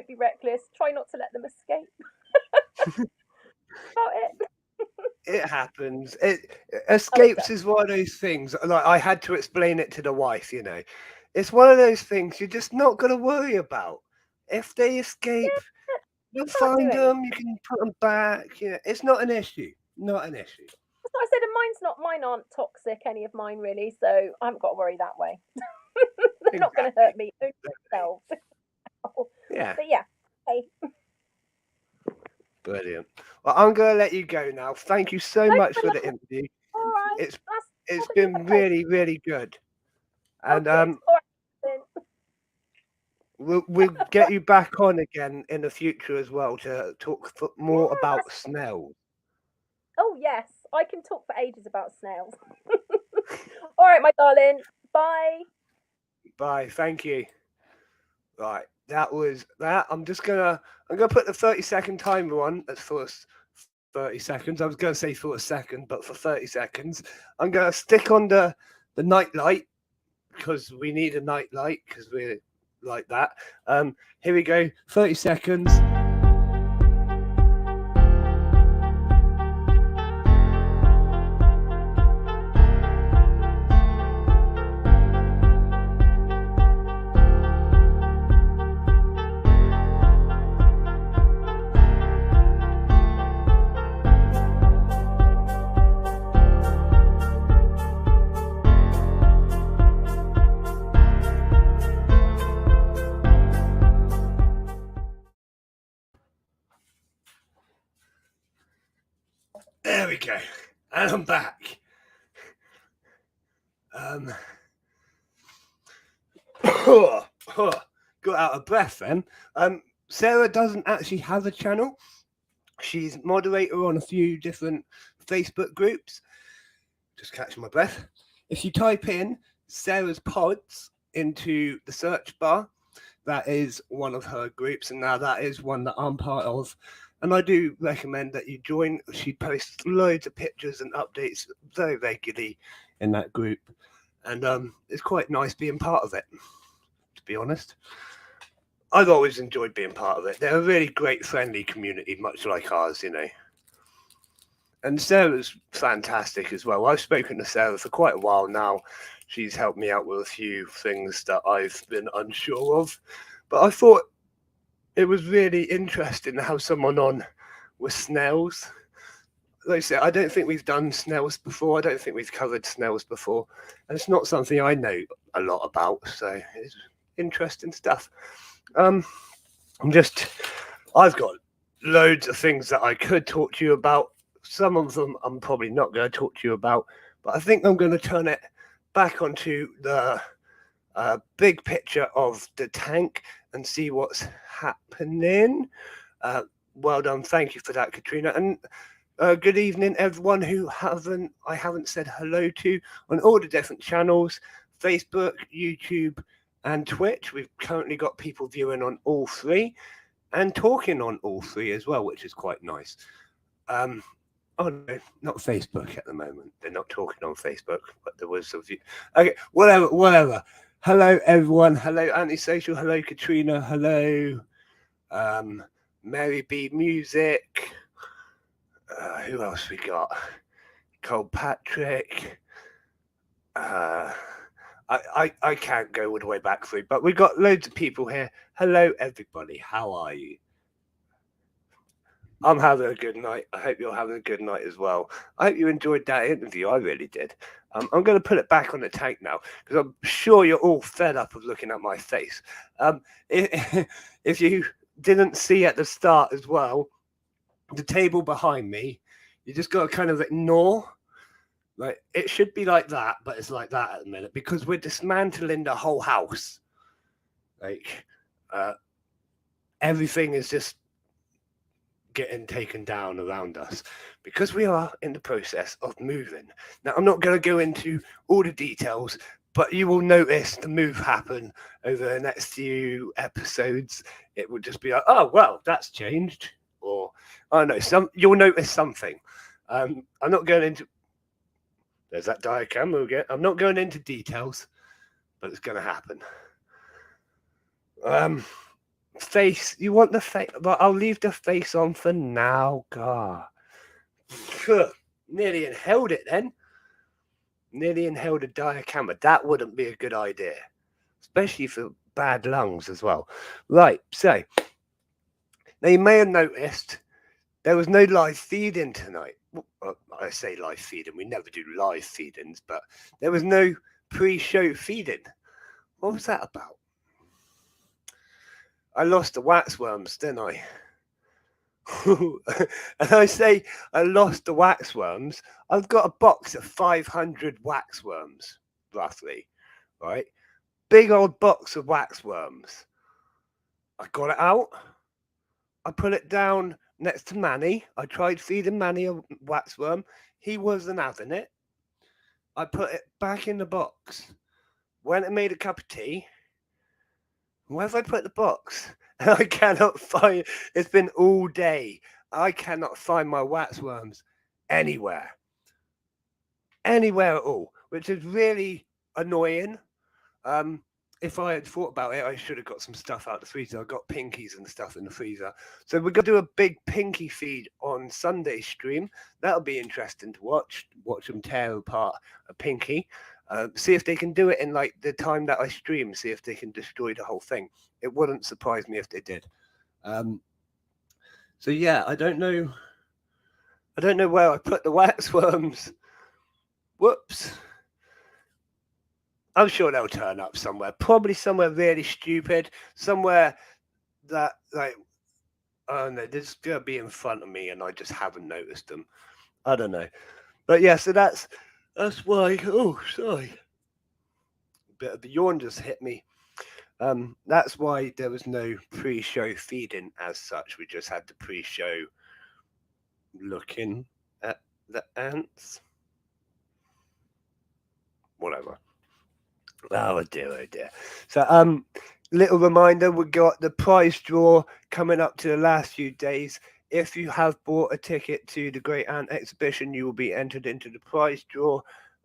be reckless. Try not to let them escape. About it. It happens. Escapes is one of those things. Like I had to explain it to the wife. It's one of those things you're just not going to worry about. If they escape, you'll find them. You can put them back. It's not an issue. Not an issue. That's what I said, and mine aren't toxic. Any of mine really. So I haven't got to worry that way. They're not going to hurt me. Only themselves. Yeah. But yeah. Hey. Brilliant. Well, I'm going to let you go now. Thank you so much for the interview. All right. It's been really, really good. And we'll get you back on again in the future as well to talk more about snails. Oh yes, I can talk for ages about snails. All right, my darling. Bye. Bye. Thank you. Right. That was that. I'm gonna put the 30-second timer on. That's for 30 seconds. I was gonna say for a second, but for 30 seconds. I'm gonna stick on the night light because we need a night light because we're like that. Here we go. 30 seconds. Okay, and I'm back. Got out of breath then. Sarah doesn't actually have a channel. She's moderator on a few different Facebook groups. Just catching my breath. If you type in Sarah's Pods into the search bar, that is one of her groups, and now that is one that I'm part of. And I do recommend that you join. She posts loads of pictures and updates very regularly in that group, and it's quite nice being part of it, to be honest. I've always enjoyed being part of it. They're a really great, friendly community, much like ours, you know. And Sarah's fantastic as well. I've spoken to Sarah for quite a while now. She's helped me out with a few things that I've been unsure of. But I thought it was really interesting how someone on with snails. Like I said, I don't think we've done snails before. I don't think we've covered snails before. And it's not something I know a lot about. So it's interesting stuff. I've got loads of things that I could talk to you about. Some of them I'm probably not going to talk to you about, but I think I'm going to turn it back onto the big picture of the tank and see what's happening. Well done. Thank you for that, Katrina. And good evening, everyone who I haven't said hello to on all the different channels, Facebook, YouTube, and Twitch. We've currently got people viewing on all three and talking on all three as well, which is quite nice. Oh no, not Facebook at the moment. They're not talking on Facebook, but there was a view. Okay, whatever. Hello, everyone. Hello, Antisocial. Hello, Katrina. Hello, Mary B. Music. Who else we got? Cole Patrick. I can't go all the way back through, but we've got loads of people here. Hello, everybody. How are you? I'm having a good night. I hope you're having a good night as well. I hope you enjoyed that interview. I really did. I'm going to put it back on the tank now because I'm sure you're all fed up of looking at my face. If you didn't see at the start as well, the table behind me, you just got to kind of ignore. Like it should be like that, but it's like that at the minute because we're dismantling the whole house. Like everything is just getting taken down around us because we are in the process of moving. Now, I'm not going to go into all the details, but you will notice the move happen over the next few episodes. It will just be like, oh, well, that's changed. Or, I don't know, you'll notice something. I'm not going into... There's that diacam again. I'm not going into details, but it's going to happen. Face, you want the face, but I'll leave the face on for now. God, nearly inhaled it then. Nearly inhaled a diacamera. That wouldn't be a good idea, especially for bad lungs as well. Right, so now you may have noticed there was no live feeding tonight. I say live feeding, we never do live feedings, but there was no pre-show feeding. What was that about? I lost the waxworms, didn't I? And I say I lost the waxworms. I've got a box of 500 waxworms, roughly, right? Big old box of waxworms. I got it out. I put it down next to Manny. I tried feeding Manny a waxworm. He wasn't having it. I put it back in the box. Went and made a cup of tea. Where have I put the box? I cannot find. It's been all day. I cannot find my waxworms anywhere. Anywhere at all, which is really annoying. If I had thought about it, I should have got some stuff out the freezer. I got pinkies and stuff in the freezer. So we're going to do a big pinky feed on Sunday stream. That'll be interesting to watch. Watch them tear apart a pinky. See if they can do it in like the time that I stream. See if they can destroy the whole thing. It wouldn't surprise me if they did. So yeah, I don't know where I put the waxworms. Whoops. I'm sure they'll turn up somewhere. Probably somewhere really stupid. Somewhere that like, I don't know, they're just gonna be in front of me and I just haven't noticed them. I don't know. But yeah, so that's why. Oh, sorry, bit of a yawn just hit me. That's why there was no pre-show feeding as such. We just had the pre-show looking at the ants. Whatever. Oh dear, oh dear. So little reminder, we got the prize draw coming up to the last few days. If you have bought a ticket to the Great Ant Exhibition, you will be entered into the prize draw.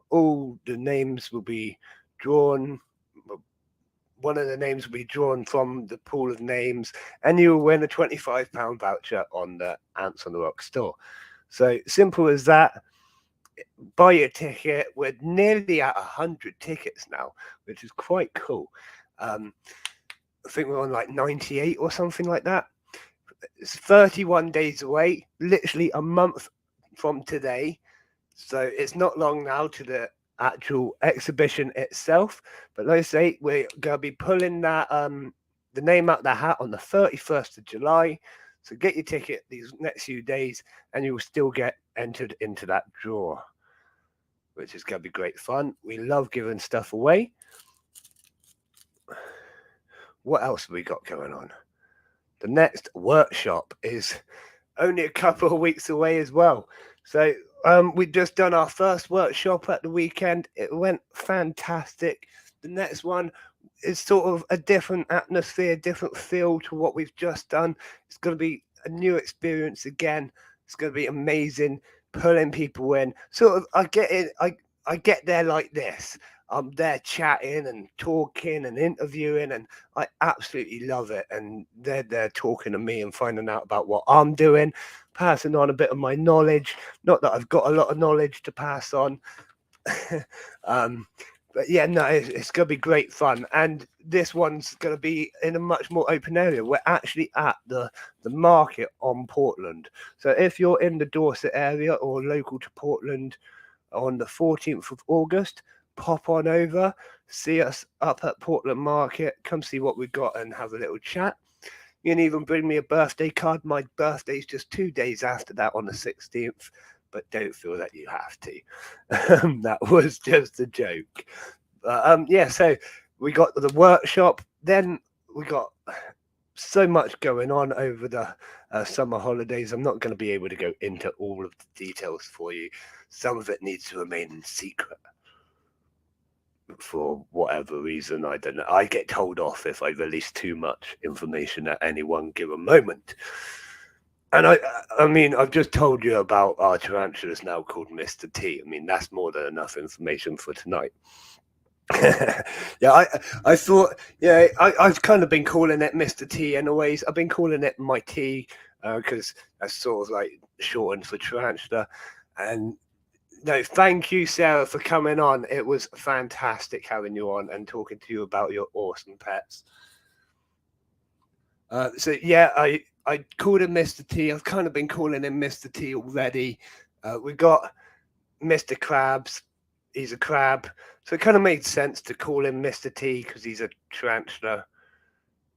All the names will be drawn. One of the names will be drawn from the pool of names, and you will win a £25 voucher on the Ants on the Rock store. So simple as that. Buy your ticket. We're nearly at 100 tickets now, which is quite cool. I think we're on like 98 or something like that. It's 31 days away, literally a month from today. So it's not long now to the actual exhibition itself. But like I say, we're gonna be pulling that the name out the hat on the 31st of July. So get your ticket these next few days, and you will still get entered into that draw, which is gonna be great fun. We love giving stuff away. What else have we got going on? The next workshop is only a couple of weeks away as well. So we just done our first workshop at the weekend. It went fantastic. The next one is sort of a different atmosphere, different feel to what we've just done. It's going to be a new experience again. It's going to be amazing, pulling people in. Sort of, I get it. I get there like this. I'm there chatting and talking and interviewing, and I absolutely love it. And they're there talking to me and finding out about what I'm doing, passing on a bit of my knowledge. Not that I've got a lot of knowledge to pass on. um, but yeah, no, it's going to be great fun. And this one's going to be in a much more open area. We're actually at the market on Portland. So if you're in the Dorset area or local to Portland on the 14th of August, pop on over, see us up at Portland Market, come see what we've got and have a little chat. You can even bring me a birthday card. My birthday's just 2 days after that on the 16th, but don't feel that you have to. That was just a joke. Yeah, so we got the workshop, then we got so much going on over the summer holidays. I'm not going to be able to go into all of the details for you. Some of it needs to remain in secret for whatever reason. I don't know. I get told off if I release too much information at any one given moment. And I mean, I've just told you about our tarantulas now called Mr. T. I mean, that's more than enough information for tonight. Yeah, I thought, yeah, I've kind of been calling it Mr. T anyways. I've been calling it my T because that's sort of like shortened for tarantula. And no, thank you, Sarah, for coming on. It was fantastic having you on and talking to you about your awesome pets. So yeah, I called him Mr. T. I've kind of been calling him Mr. T already. We got Mr. Krabs. He's a crab, so it kind of made sense to call him Mr. T because he's a tarantula,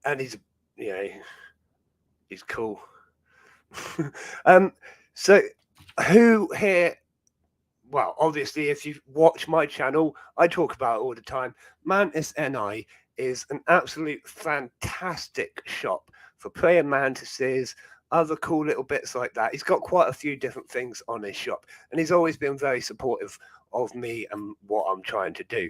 and he's, you know, he's cool. So who here? Well, obviously, if you watch my channel, I talk about it all the time. Mantis NI is an absolute fantastic shop for praying mantises, other cool little bits like that. He's got quite a few different things on his shop, and he's always been very supportive of me and what I'm trying to do.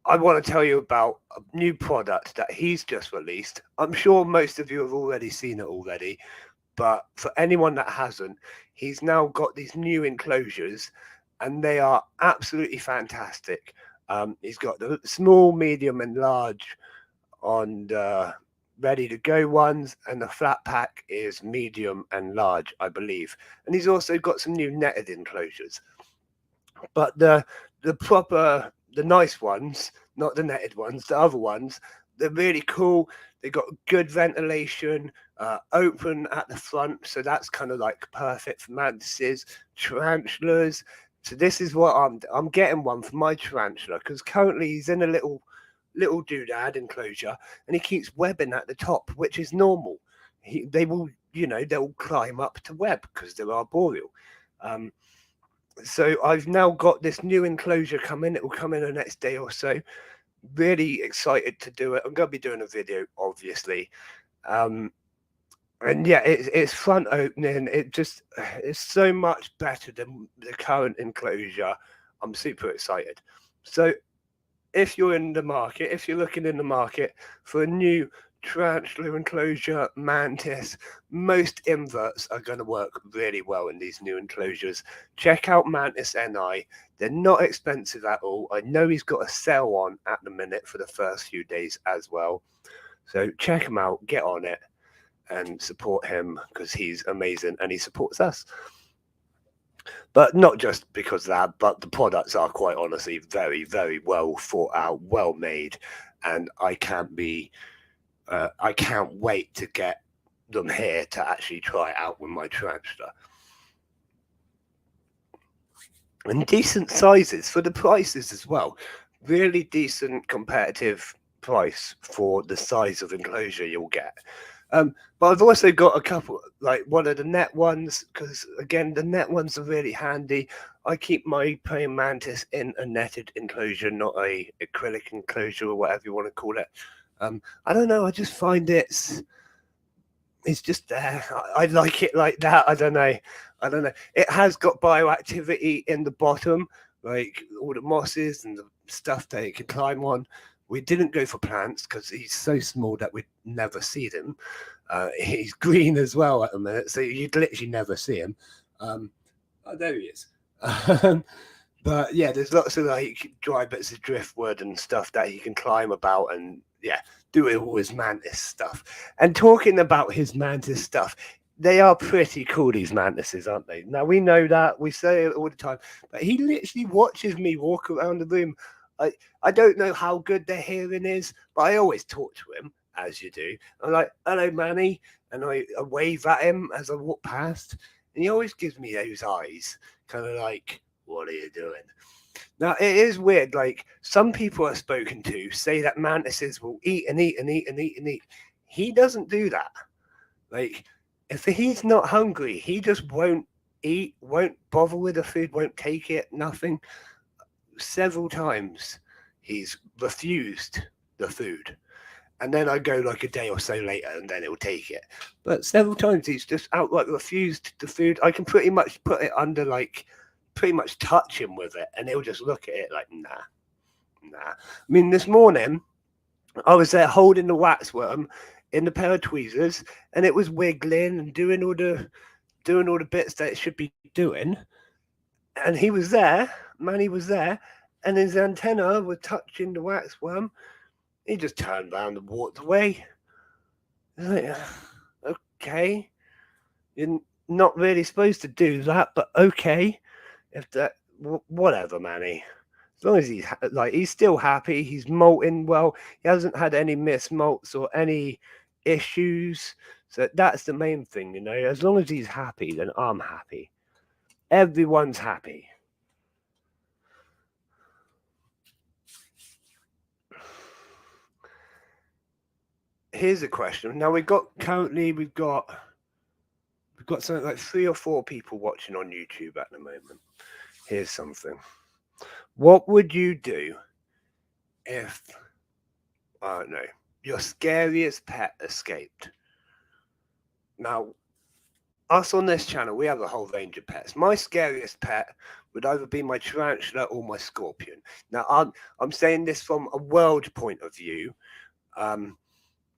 I want to tell you about a new product that he's just released. I'm sure most of you have already seen it already, but for anyone that hasn't, he's now got these new enclosures, and they are absolutely fantastic. He's got the small, medium, and large on the ready to go ones, and the flat pack is medium and large, I believe. And he's also got some new netted enclosures. But the proper, the nice ones, not the netted ones, the other ones, they're really cool. They got good ventilation, open at the front, so that's kind of like perfect for mantises, tarantulas. So this is what I'm getting one for my tarantula because currently he's in a little doodad enclosure and he keeps webbing at the top, which is normal. They will they'll climb up to web because they're arboreal. So I've now got this new enclosure coming. It will come in the next day or so. Really excited to do it. I'm going to be doing a video, obviously. And yeah, it's front opening. It's so much better than the current enclosure. I'm super excited. So if you're in the market, if you're looking in the market for a new tarantula enclosure mantis, most inverts are going to work really well in these new enclosures. Check out Mantis NI. They're not expensive at all. I know he's got a sale on at the minute for the first few days as well. So check him out, get on it, and support him because he's amazing and he supports us. But not just because of that, but the products are quite honestly very, very well thought out, well made, and I can't wait to get them here to actually try it out with my tarantula. And decent sizes for the prices as well. Really decent competitive price for the size of enclosure you'll get. But I've also got a couple, like one of the net ones, because again, the net ones are really handy. I keep my praying mantis in a netted enclosure, not a acrylic enclosure or whatever you want to call it. I don't know. I just find it's just there. I like it like that. I don't know. It has got bioactivity in the bottom, like all the mosses and the stuff that it can climb on. We didn't go for plants because he's so small that we'd never see them. He's green as well at the minute, so you'd literally never see him. Oh, there he is. But yeah, there's lots of like dry bits of driftwood and stuff that he can climb about, and yeah, do all his mantis stuff. And talking about his mantis stuff, they are pretty cool, these mantises, aren't they? Now we know that, we say it all the time, but he literally watches me walk around the room. I don't know how good their hearing is, but I always talk to him, as you do. I'm like, hello, Manny. And I wave at him as I walk past. And he always gives me those eyes, kind of like, what are you doing? Now, it is weird. Like, some people I've spoken to say that mantises will eat and eat and eat and eat and eat. He doesn't do that. Like, if he's not hungry, he just won't eat, won't bother with the food, won't take it, nothing. Several times he's refused the food, and then I go like a day or so later and then he'll take it. But several times he's just outright refused the food. I can pretty much put it under, like, pretty much touch him with it, and he'll just look at it like, nah. I mean, this morning I was there holding the waxworm in the pair of tweezers, and it was wiggling and doing all the bits that it should be doing. And he was there, Manny was there, and his antenna was touching the waxworm. He just turned around and walked away. Like, okay, you're not really supposed to do that, but okay, if that, whatever, Manny. As long as he's still happy, he's molting well. He hasn't had any mismolts or any issues, so that's the main thing, As long as he's happy, then I'm happy. Everyone's happy. Here's a question. Now we've got something like 3 or 4 people watching on YouTube at the moment. Here's something. What would you do if, I don't know, your scariest pet escaped? Now, us on this channel, we have a whole range of pets. My scariest pet would either be my tarantula or my scorpion. Now, I'm saying this from a world point of view.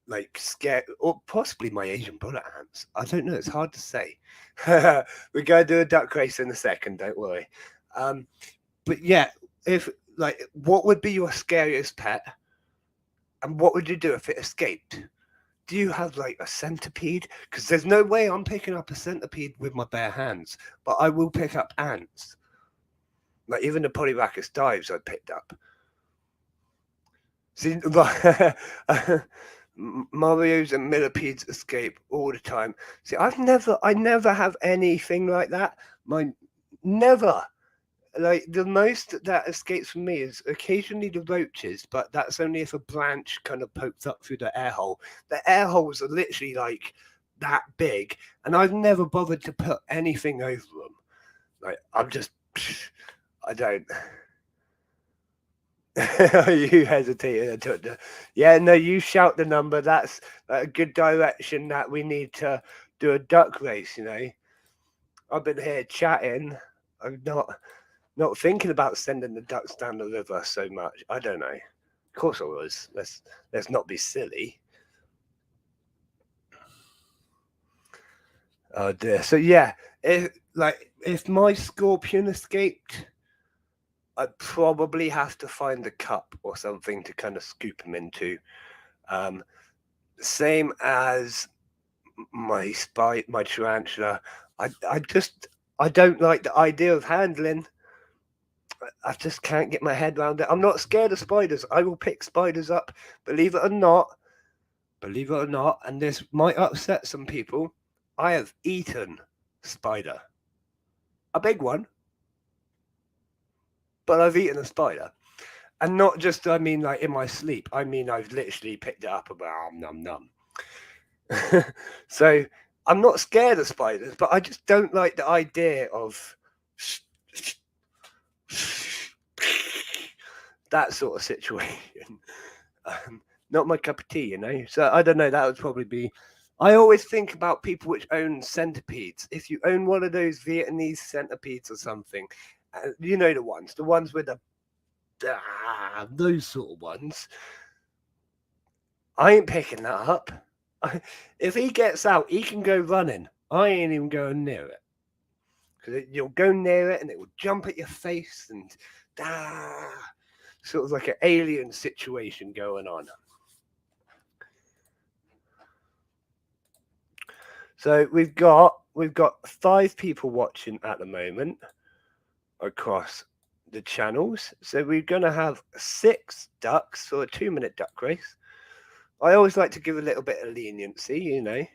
Like scared, or possibly my Asian bullet ants. I don't know. It's hard to say. We're going to do a duck race in a second. Don't worry. But yeah, what would be your scariest pet, and what would you do if it escaped? Do you have like a centipede? Because there's no way I'm picking up a centipede with my bare hands, but I will pick up ants. Like even the Polyrhacus dives I picked up. See, Mario's and millipedes escape all the time. See, I never have anything like that. Never. Like the most that escapes from me is occasionally the roaches, but that's only if a branch kind of pokes up through the air hole. The air holes are literally like that big, and I've never bothered to put anything over them. Like I'm just, I don't. You hesitated. Yeah, no, you shout the number. That's a good direction that we need to do a duck race. I've been here chatting. I'm not thinking about sending the ducks down the river so much. I don't know. Of course I was. Let's not be silly. Oh dear. So yeah, if my scorpion escaped, I'd probably have to find a cup or something to kind of scoop him into. Um, Same as my tarantula. I don't like the idea of handling. I just can't get my head around it. I'm not scared of spiders. I will pick spiders up, believe it or not. Believe it or not, and this might upset some people. I have eaten spider, a big one, but I've eaten a spider. And not just, I mean, like in my sleep. I mean, I've literally picked it up about num num. So I'm not scared of spiders, but I just don't like the idea of that sort of situation. Not my cup of tea. So I don't know. That would probably be. I always think about people which own centipedes. If you own one of those Vietnamese centipedes or something, the ones with the those sort of ones. I ain't picking that up. If he gets out, he can go running. I ain't even going near it. Because you'll go near it and it will jump at your face and sort of like an alien situation going on. So we've got 5 people watching at the moment across the channels. So we're going to have 6 ducks for a 2-minute duck race. I always like to give a little bit of leniency, in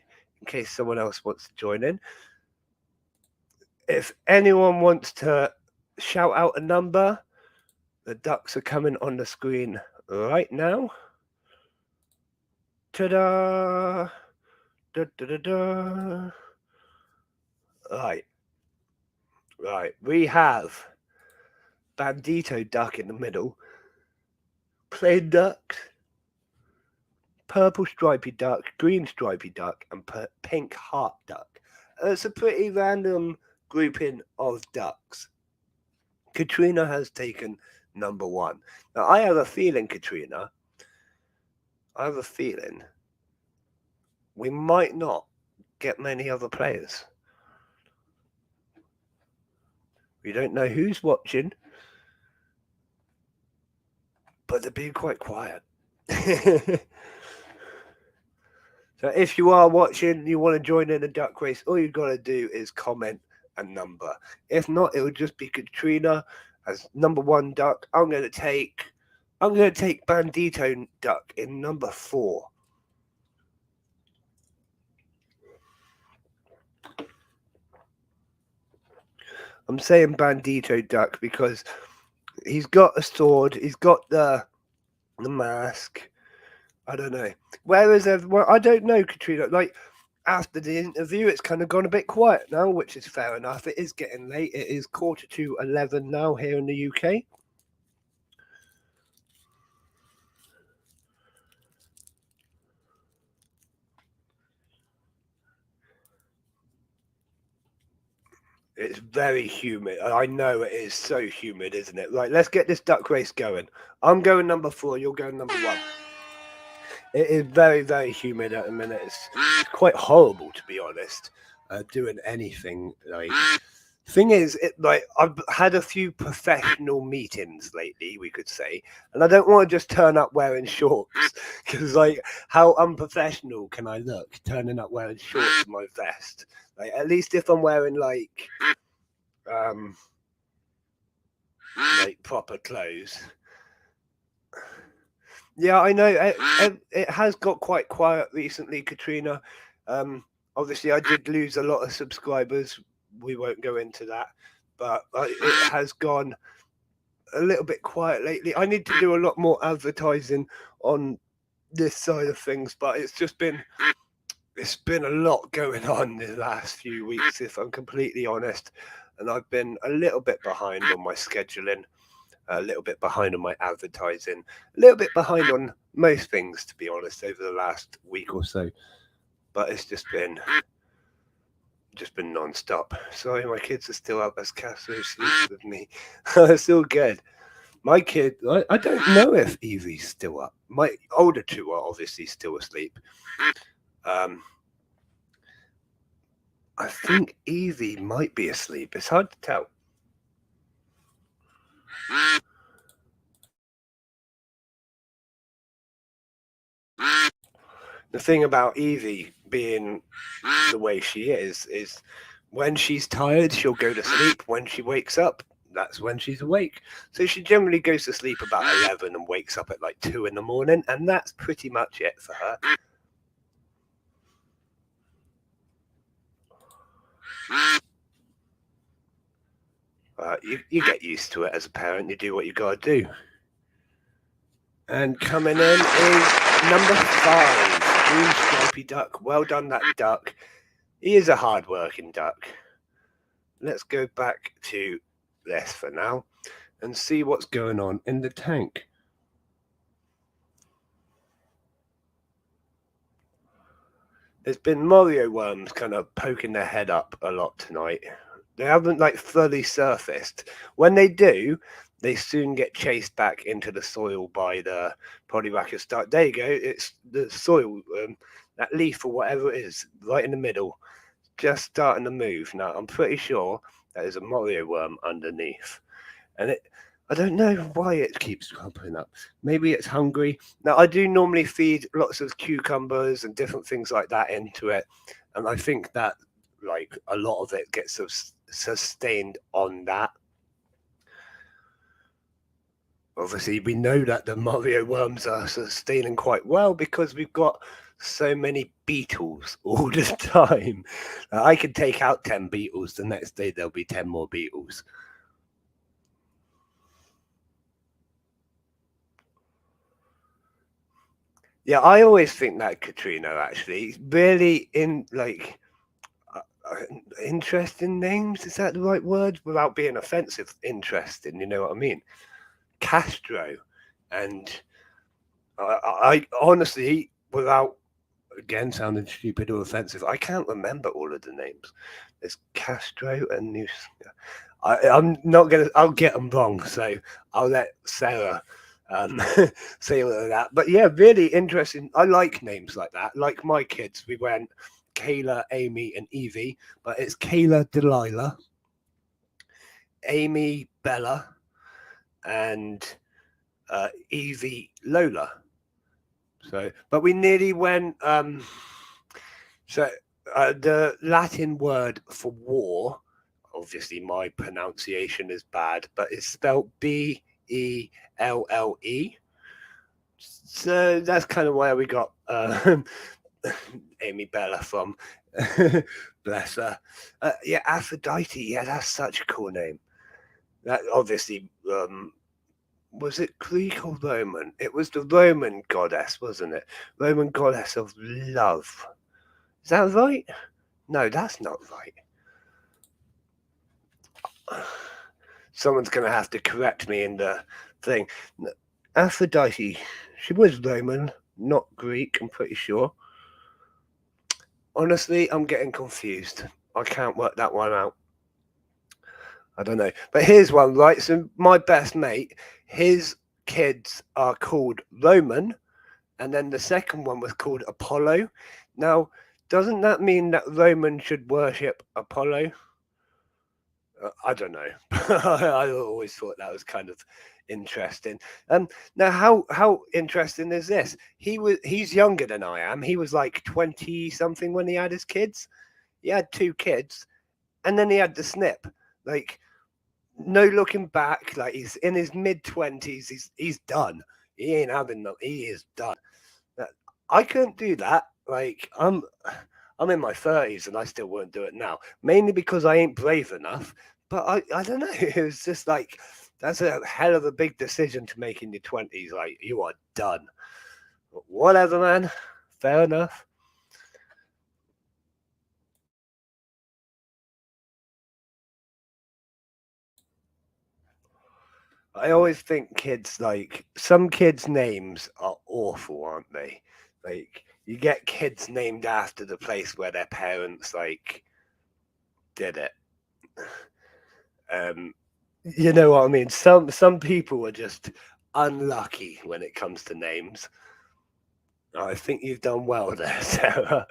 case someone else wants to join in. If anyone wants to shout out a number, the ducks are coming on the screen right now. Ta-da! Da-da-da-da. Right. We have Bandito duck in the middle, plain ducks, purple stripy duck, green stripy duck, and pink heart duck. It's a pretty random grouping of ducks. Katrina has taken number 1. Now, I have a feeling, Katrina, we might not get many other players. We don't know who's watching, but they're being quite quiet. So if you are watching, you want to join in the duck race, all you've got to do is comment a number. If not, it will just be Katrina as number 1 duck. I'm going to take Bandito duck in number 4. I'm saying Bandito duck because he's got a sword, he's got the mask. I don't know. Whereas everyone, I don't know, Katrina. Like after the interview, it's kind of gone a bit quiet now, which is fair enough. It is getting late. It is 11:15 now here in the UK. It's very humid. I know it is so humid, isn't it? Right, let's get this duck race going. I'm going number 4. You're going number 1. It is very, very humid at the minute. It's quite horrible, to be honest. Doing anything like. Thing is, I've had a few professional meetings lately, we could say, and I don't want to just turn up wearing shorts because, how unprofessional can I look turning up wearing shorts and my vest? At least if I'm wearing proper clothes. Yeah, I know it has got quite quiet recently, Katrina. Obviously, I did lose a lot of subscribers. We won't go into that, but it has gone a little bit quiet lately. I need to do a lot more advertising on this side of things, but it's just been It's been a lot going on the last few weeks, if I'm completely honest, and I've been a little bit behind on my scheduling, a little bit behind on my advertising, a little bit behind on most things, to be honest, over the last week or so. But it's just been non-stop. Sorry, my kids are still up as Castro sleeps with me. It's all good. My kid, I don't know if Evie's still up. My older two are obviously still asleep. Um, I think Evie might be asleep. It's hard to tell. The thing about Evie being the way she is when she's tired, she'll go to sleep. When she wakes up, that's when she's awake. So she generally goes to sleep about 11 and wakes up at like 2 in the morning, and that's pretty much it for her. You get used to it as a parent. You do what you gotta do. And coming in is number 5, green stripy duck. Well done, that duck. He is a hard-working duck. Let's go back to this for now and see what's going on in the tank. There's been Mario worms kind of poking their head up a lot tonight. They haven't like fully surfaced. When they do, they soon get chased back into the soil by the Polyrhacus start. There you go. It's the soil, that leaf or whatever it is, right in the middle, just starting to move. Now I'm pretty sure that is a Mario worm underneath, and I don't know why it keeps popping up. Maybe it's hungry. Now, I do normally feed lots of cucumbers and different things like that into it, and I think that like a lot of it gets sustained on that. Obviously, we know that the Mario worms are sustaining quite well because we've got so many beetles all the time. I can take out 10 beetles, the next day there'll be 10 more beetles. Yeah, I always think that Katrina actually really interesting names. Is that the right word? Without being offensive, interesting. You know what I mean? Castro, and I honestly, without again sounding stupid or offensive, I can't remember all of the names. There's Castro and New. I'm not gonna. I'll get them wrong, so I'll let Sarah say all of that. But yeah, really interesting. I like names like that. Like my kids, we went Kayla, Amy, and Evie, but it's Kayla, Delilah, Amy, Bella, and Evie, Lola. So, but we nearly went. So the Latin word for war, obviously my pronunciation is bad, but it's spelled Belle. So that's kind of where we got Amy Bella from. Bless her. Yeah, Aphrodite. Yeah, that's such a cool name. That obviously, was it Greek or Roman? It was the Roman goddess, wasn't it? Roman goddess of love. Is that right? No, that's not right. Someone's going to have to correct me in the thing. Aphrodite, she was Roman, not Greek, I'm pretty sure. Honestly, I'm getting confused. I can't work that one out. I don't know. But here's one, right? So my best mate, his kids are called Roman, and then the second one was called Apollo. Now, doesn't that mean that Roman should worship Apollo? I don't know. I always thought that was kind of interesting. Now how interesting is this? He's younger than I am. He was like 20 something when he had his kids. He had 2 kids, and then he had the snip. Like no looking back. Like he's in his mid-20s. He's done. He ain't having no. He is done. I couldn't do that. Like I'm in my 30s and I still won't do it now. Mainly because I ain't brave enough. But I don't know. It was just like that's a hell of a big decision to make in your 20s. Like you are done. Whatever, man. Fair enough. I always think kids, like, some kids' names are awful, aren't they? Like, you get kids named after the place where their parents, like, did it. Um, you know what I mean? Some people are just unlucky when it comes to names. I think you've done well there, Sarah.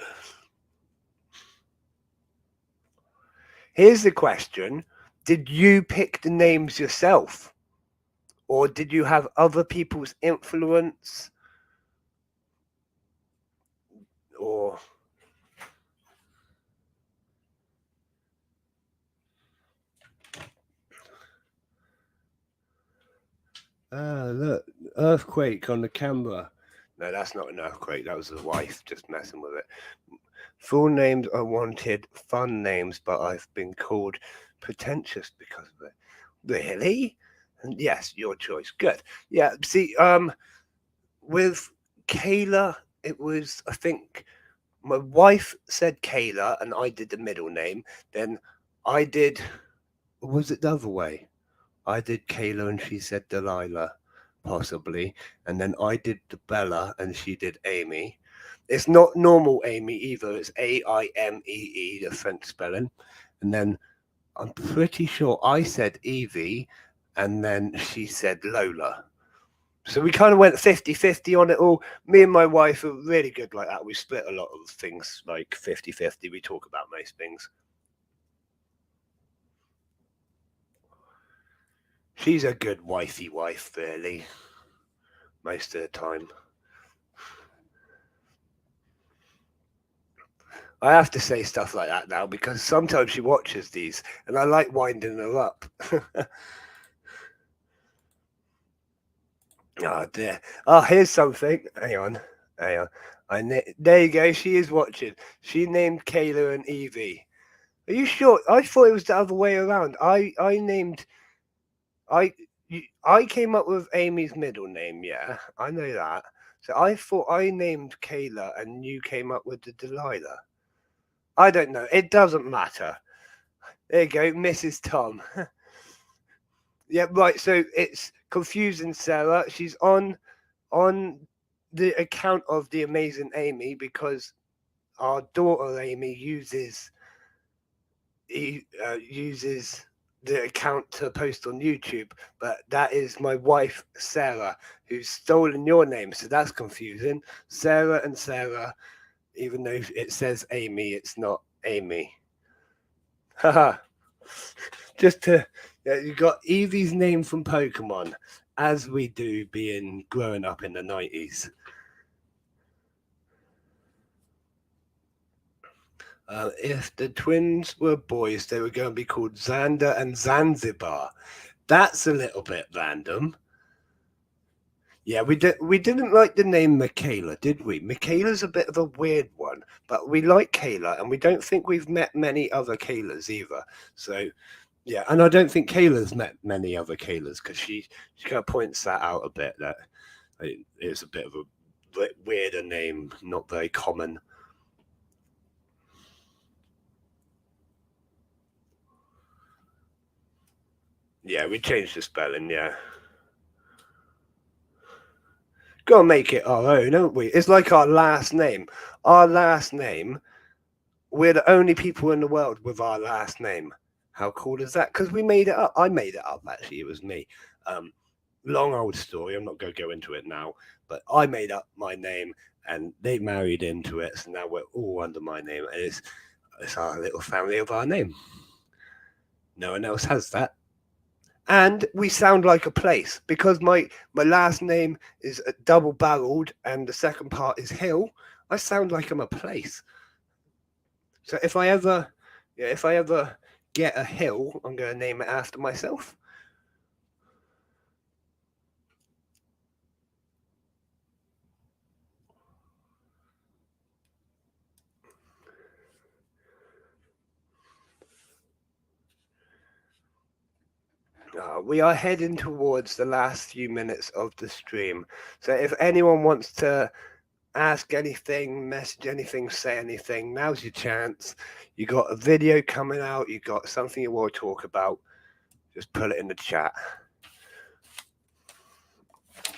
Here's the question. Did you pick the names yourself? Or did you have other people's influence? Or look, earthquake on the camera. No, that's not an earthquake. That was the wife just messing with it. Full names are wanted, fun names, but I've been called pretentious because of it. Really? And yes, your choice. Good. Yeah. See, with Kayla, it was, I think, my wife said Kayla, and I did the middle name. Then I did. Was it the other way? I did Kayla, and she said Delilah, possibly. And then I did the Bella, and she did Amy. It's not normal Amy either. It's Aimee, the French spelling. And then I'm pretty sure I said Evie, and then she said Lola. So we kind of went 50-50 on it all. Me and my wife are really good like that. We split a lot of things like 50-50. We talk about most things. She's a good wifey wife, really, most of the time. I have to say stuff like that now because sometimes she watches these and I like winding her up. Oh dear. Oh, here's something. Hang on. Hang on. There you go. She is watching. She named Kayla and Evie. Are you sure? I thought it was the other way around. I named I I came up with Amy's middle name. Yeah, I know that. So I thought I named Kayla and you came up with the Delilah. I don't know. It doesn't matter. There you go, Mrs. Tom. Yeah, right. So it's confusing Sarah. She's on the account of the amazing Amy because our daughter Amy uses the account to post on YouTube, but that is my wife Sarah who's stolen your name, so that's confusing. Sarah and Sarah, even though it says Amy, it's not Amy. Haha. Just to you got Eevee's name from Pokemon, as we do being growing up in the 90s. If the twins were boys, they were going to be called Xander and Zanzibar. That's a little bit random. Yeah, we didn't like the name Michaela, did we? Michaela's a bit of a weird one, but we like Kayla, and we don't think we've met many other Kaylas either. So yeah, and I don't think Kayla's met many other Kaylas because she kind of points that out a bit that it's a bit of a weirder name, not very common. Yeah, we changed the spelling. Yeah, gotta make it our own, don't we? It's like our last name. Our last name. We're the only people in the world with our last name. How cool is that? Because we made it up. I made it up. Actually, it was me. Um, Long old story. I'm not going to go into it now, but I made up my name and they married into it. So now we're all under my name. And it's our little family of our name. No one else has that. And we sound like a place because my last name is double barreled and the second part is hill. I sound like I'm a place. So if I ever get a hill, I'm going to name it after myself. We are heading towards the last few minutes of the stream. So if anyone wants to ask anything, message anything, say anything, now's your chance. You got a video coming out, you got something you want to talk about, just put it in the chat.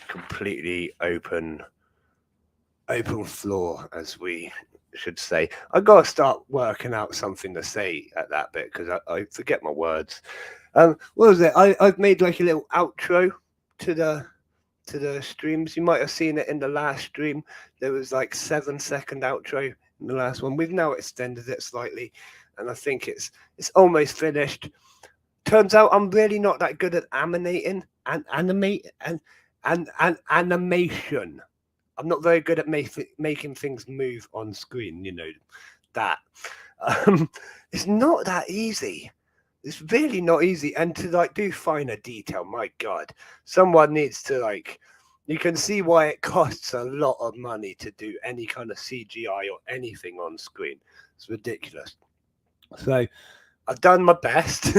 completely open floor, as we should say. I gotta start working out something to say at that bit because I forget my words. What was it? I've made like a little outro to the streams. You might have seen it in the last stream. There was like 7-second outro in the last one. We've now extended it slightly, and I think it's almost finished. Turns out I'm really not that good at animating and animation. I'm not very good at making things move on screen. You know that. It's not that easy. It's really not easy. And to like do finer detail, my God, someone needs to like. You can see why it costs a lot of money to do any kind of CGI or anything on screen. It's ridiculous. So I've done my best,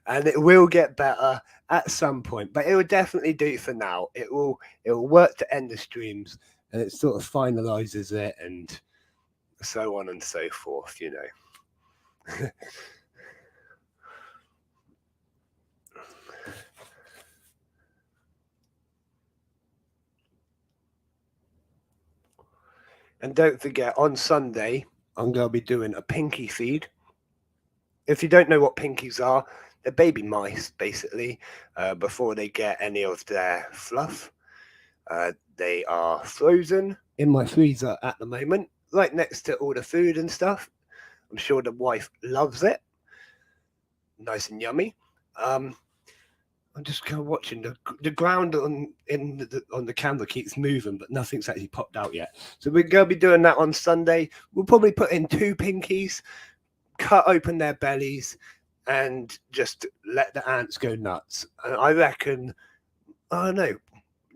and it will get better at some point. But it will definitely do for now. It will work to end the streams, and it sort of finalizes it, and so on and so forth. You know. And don't forget, on Sunday, I'm going to be doing a pinky feed. If you don't know what pinkies are, they're baby mice, basically, before they get any of their fluff. They are frozen in my freezer at the moment, right next to all the food and stuff. I'm sure the wife loves it. Nice and yummy. I'm just kind of watching the ground on the camera keeps moving, but nothing's actually popped out yet. So we're going to be doing that on Sunday. We'll probably put in 2 pinkies, cut open their bellies, and just let the ants go nuts. And I reckon, I don't know,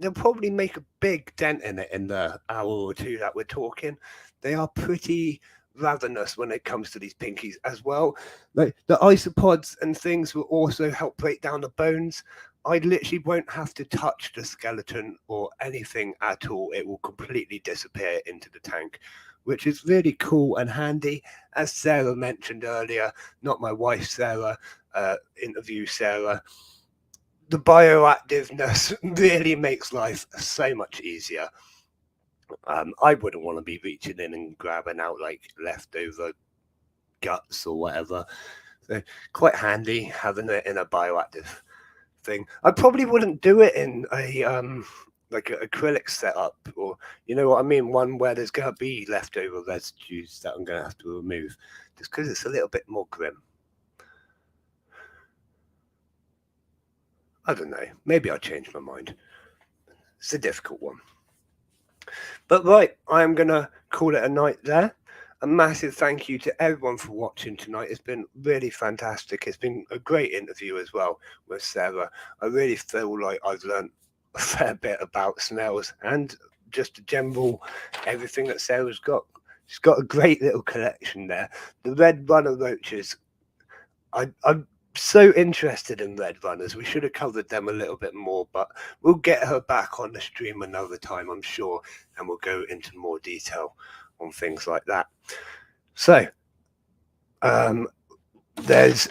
they'll probably make a big dent in it in the hour or 2 that we're talking. They are pretty ravenous when it comes to these pinkies as well. Like the isopods and things will also help break down the bones. I literally won't have to touch the skeleton or anything at all. It will completely disappear into the tank, which is really cool and handy. As Sarah mentioned earlier, not my wife Sarah, interview Sarah, the bioactiveness really makes life so much easier. I wouldn't want to be reaching in and grabbing out like leftover guts or whatever. So quite handy having it in a bioactive thing. I probably wouldn't do it in a like an acrylic setup, or you know what I mean, one where there's gonna be leftover residues that I'm gonna have to remove, just because it's a little bit more grim. I don't know. Maybe I'll change my mind. It's a difficult one. But right, I am going to call it a night there. A massive thank you to everyone for watching tonight. It's been really fantastic. It's been a great interview as well with Sarah. I really feel like I've learned a fair bit about snails and just the general everything that Sarah's got. She's got a great little collection there. The red runner roaches, I'm so interested in red runners. We should have covered them a little bit more, but we'll get her back on the stream another time, I'm sure, and we'll go into more detail on things like that. So, there's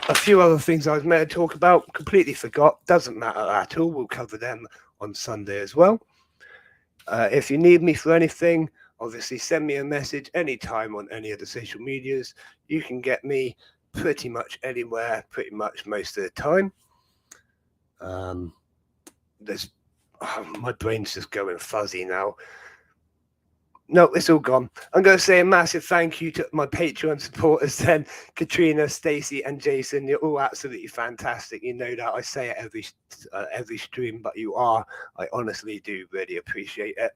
a few other things I was meant to talk about, completely forgot, doesn't matter at all. We'll cover them on Sunday as well. If you need me for anything, obviously send me a message anytime on any of the social medias. You can get me pretty much anywhere, pretty much most of the time. My brain's just going fuzzy now. No, it's all gone. I'm going to say a massive thank you to my Patreon supporters then, Katrina, Stacey, and Jason. You're all absolutely fantastic. You know that I say it every stream, but you are. I honestly do really appreciate it.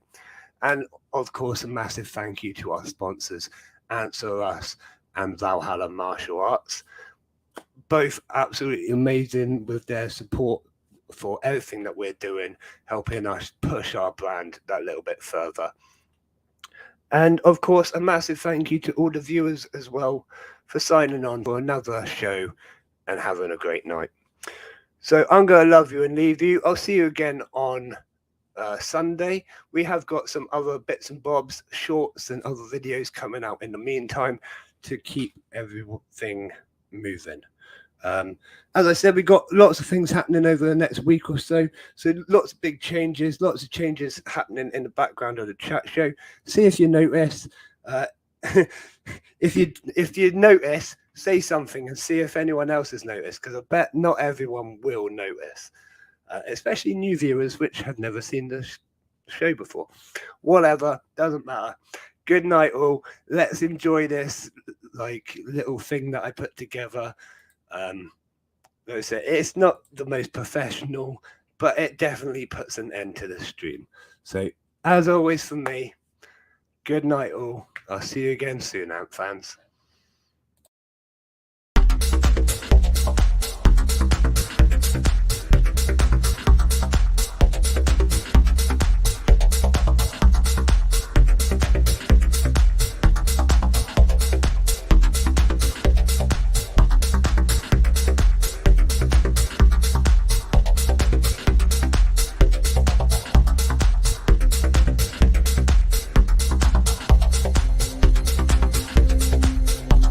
And of course, a massive thank you to our sponsors, Answer Us and Valhalla Martial Arts. Both absolutely amazing with their support for everything that we're doing, helping us push our brand that little bit further. And of course, a massive thank you to all the viewers as well for signing on for another show and having a great night. So I'm going to love you and leave you. I'll see you again on Sunday. We have got some other bits and bobs, shorts and other videos coming out in the meantime to keep everything moving. As I said, we've got lots of things happening over the next week or so. So lots of big changes, lots of changes happening in the background of the chat show. See if you notice. If you notice, say something and see if anyone else has noticed, because I bet not everyone will notice, especially new viewers which have never seen the show before. Whatever, doesn't matter. Good night all. Let's enjoy this like little thing that I put together. It's not the most professional, but it definitely puts an end to the stream. So as always from me, good night all. I'll see you again soon, Ant fans.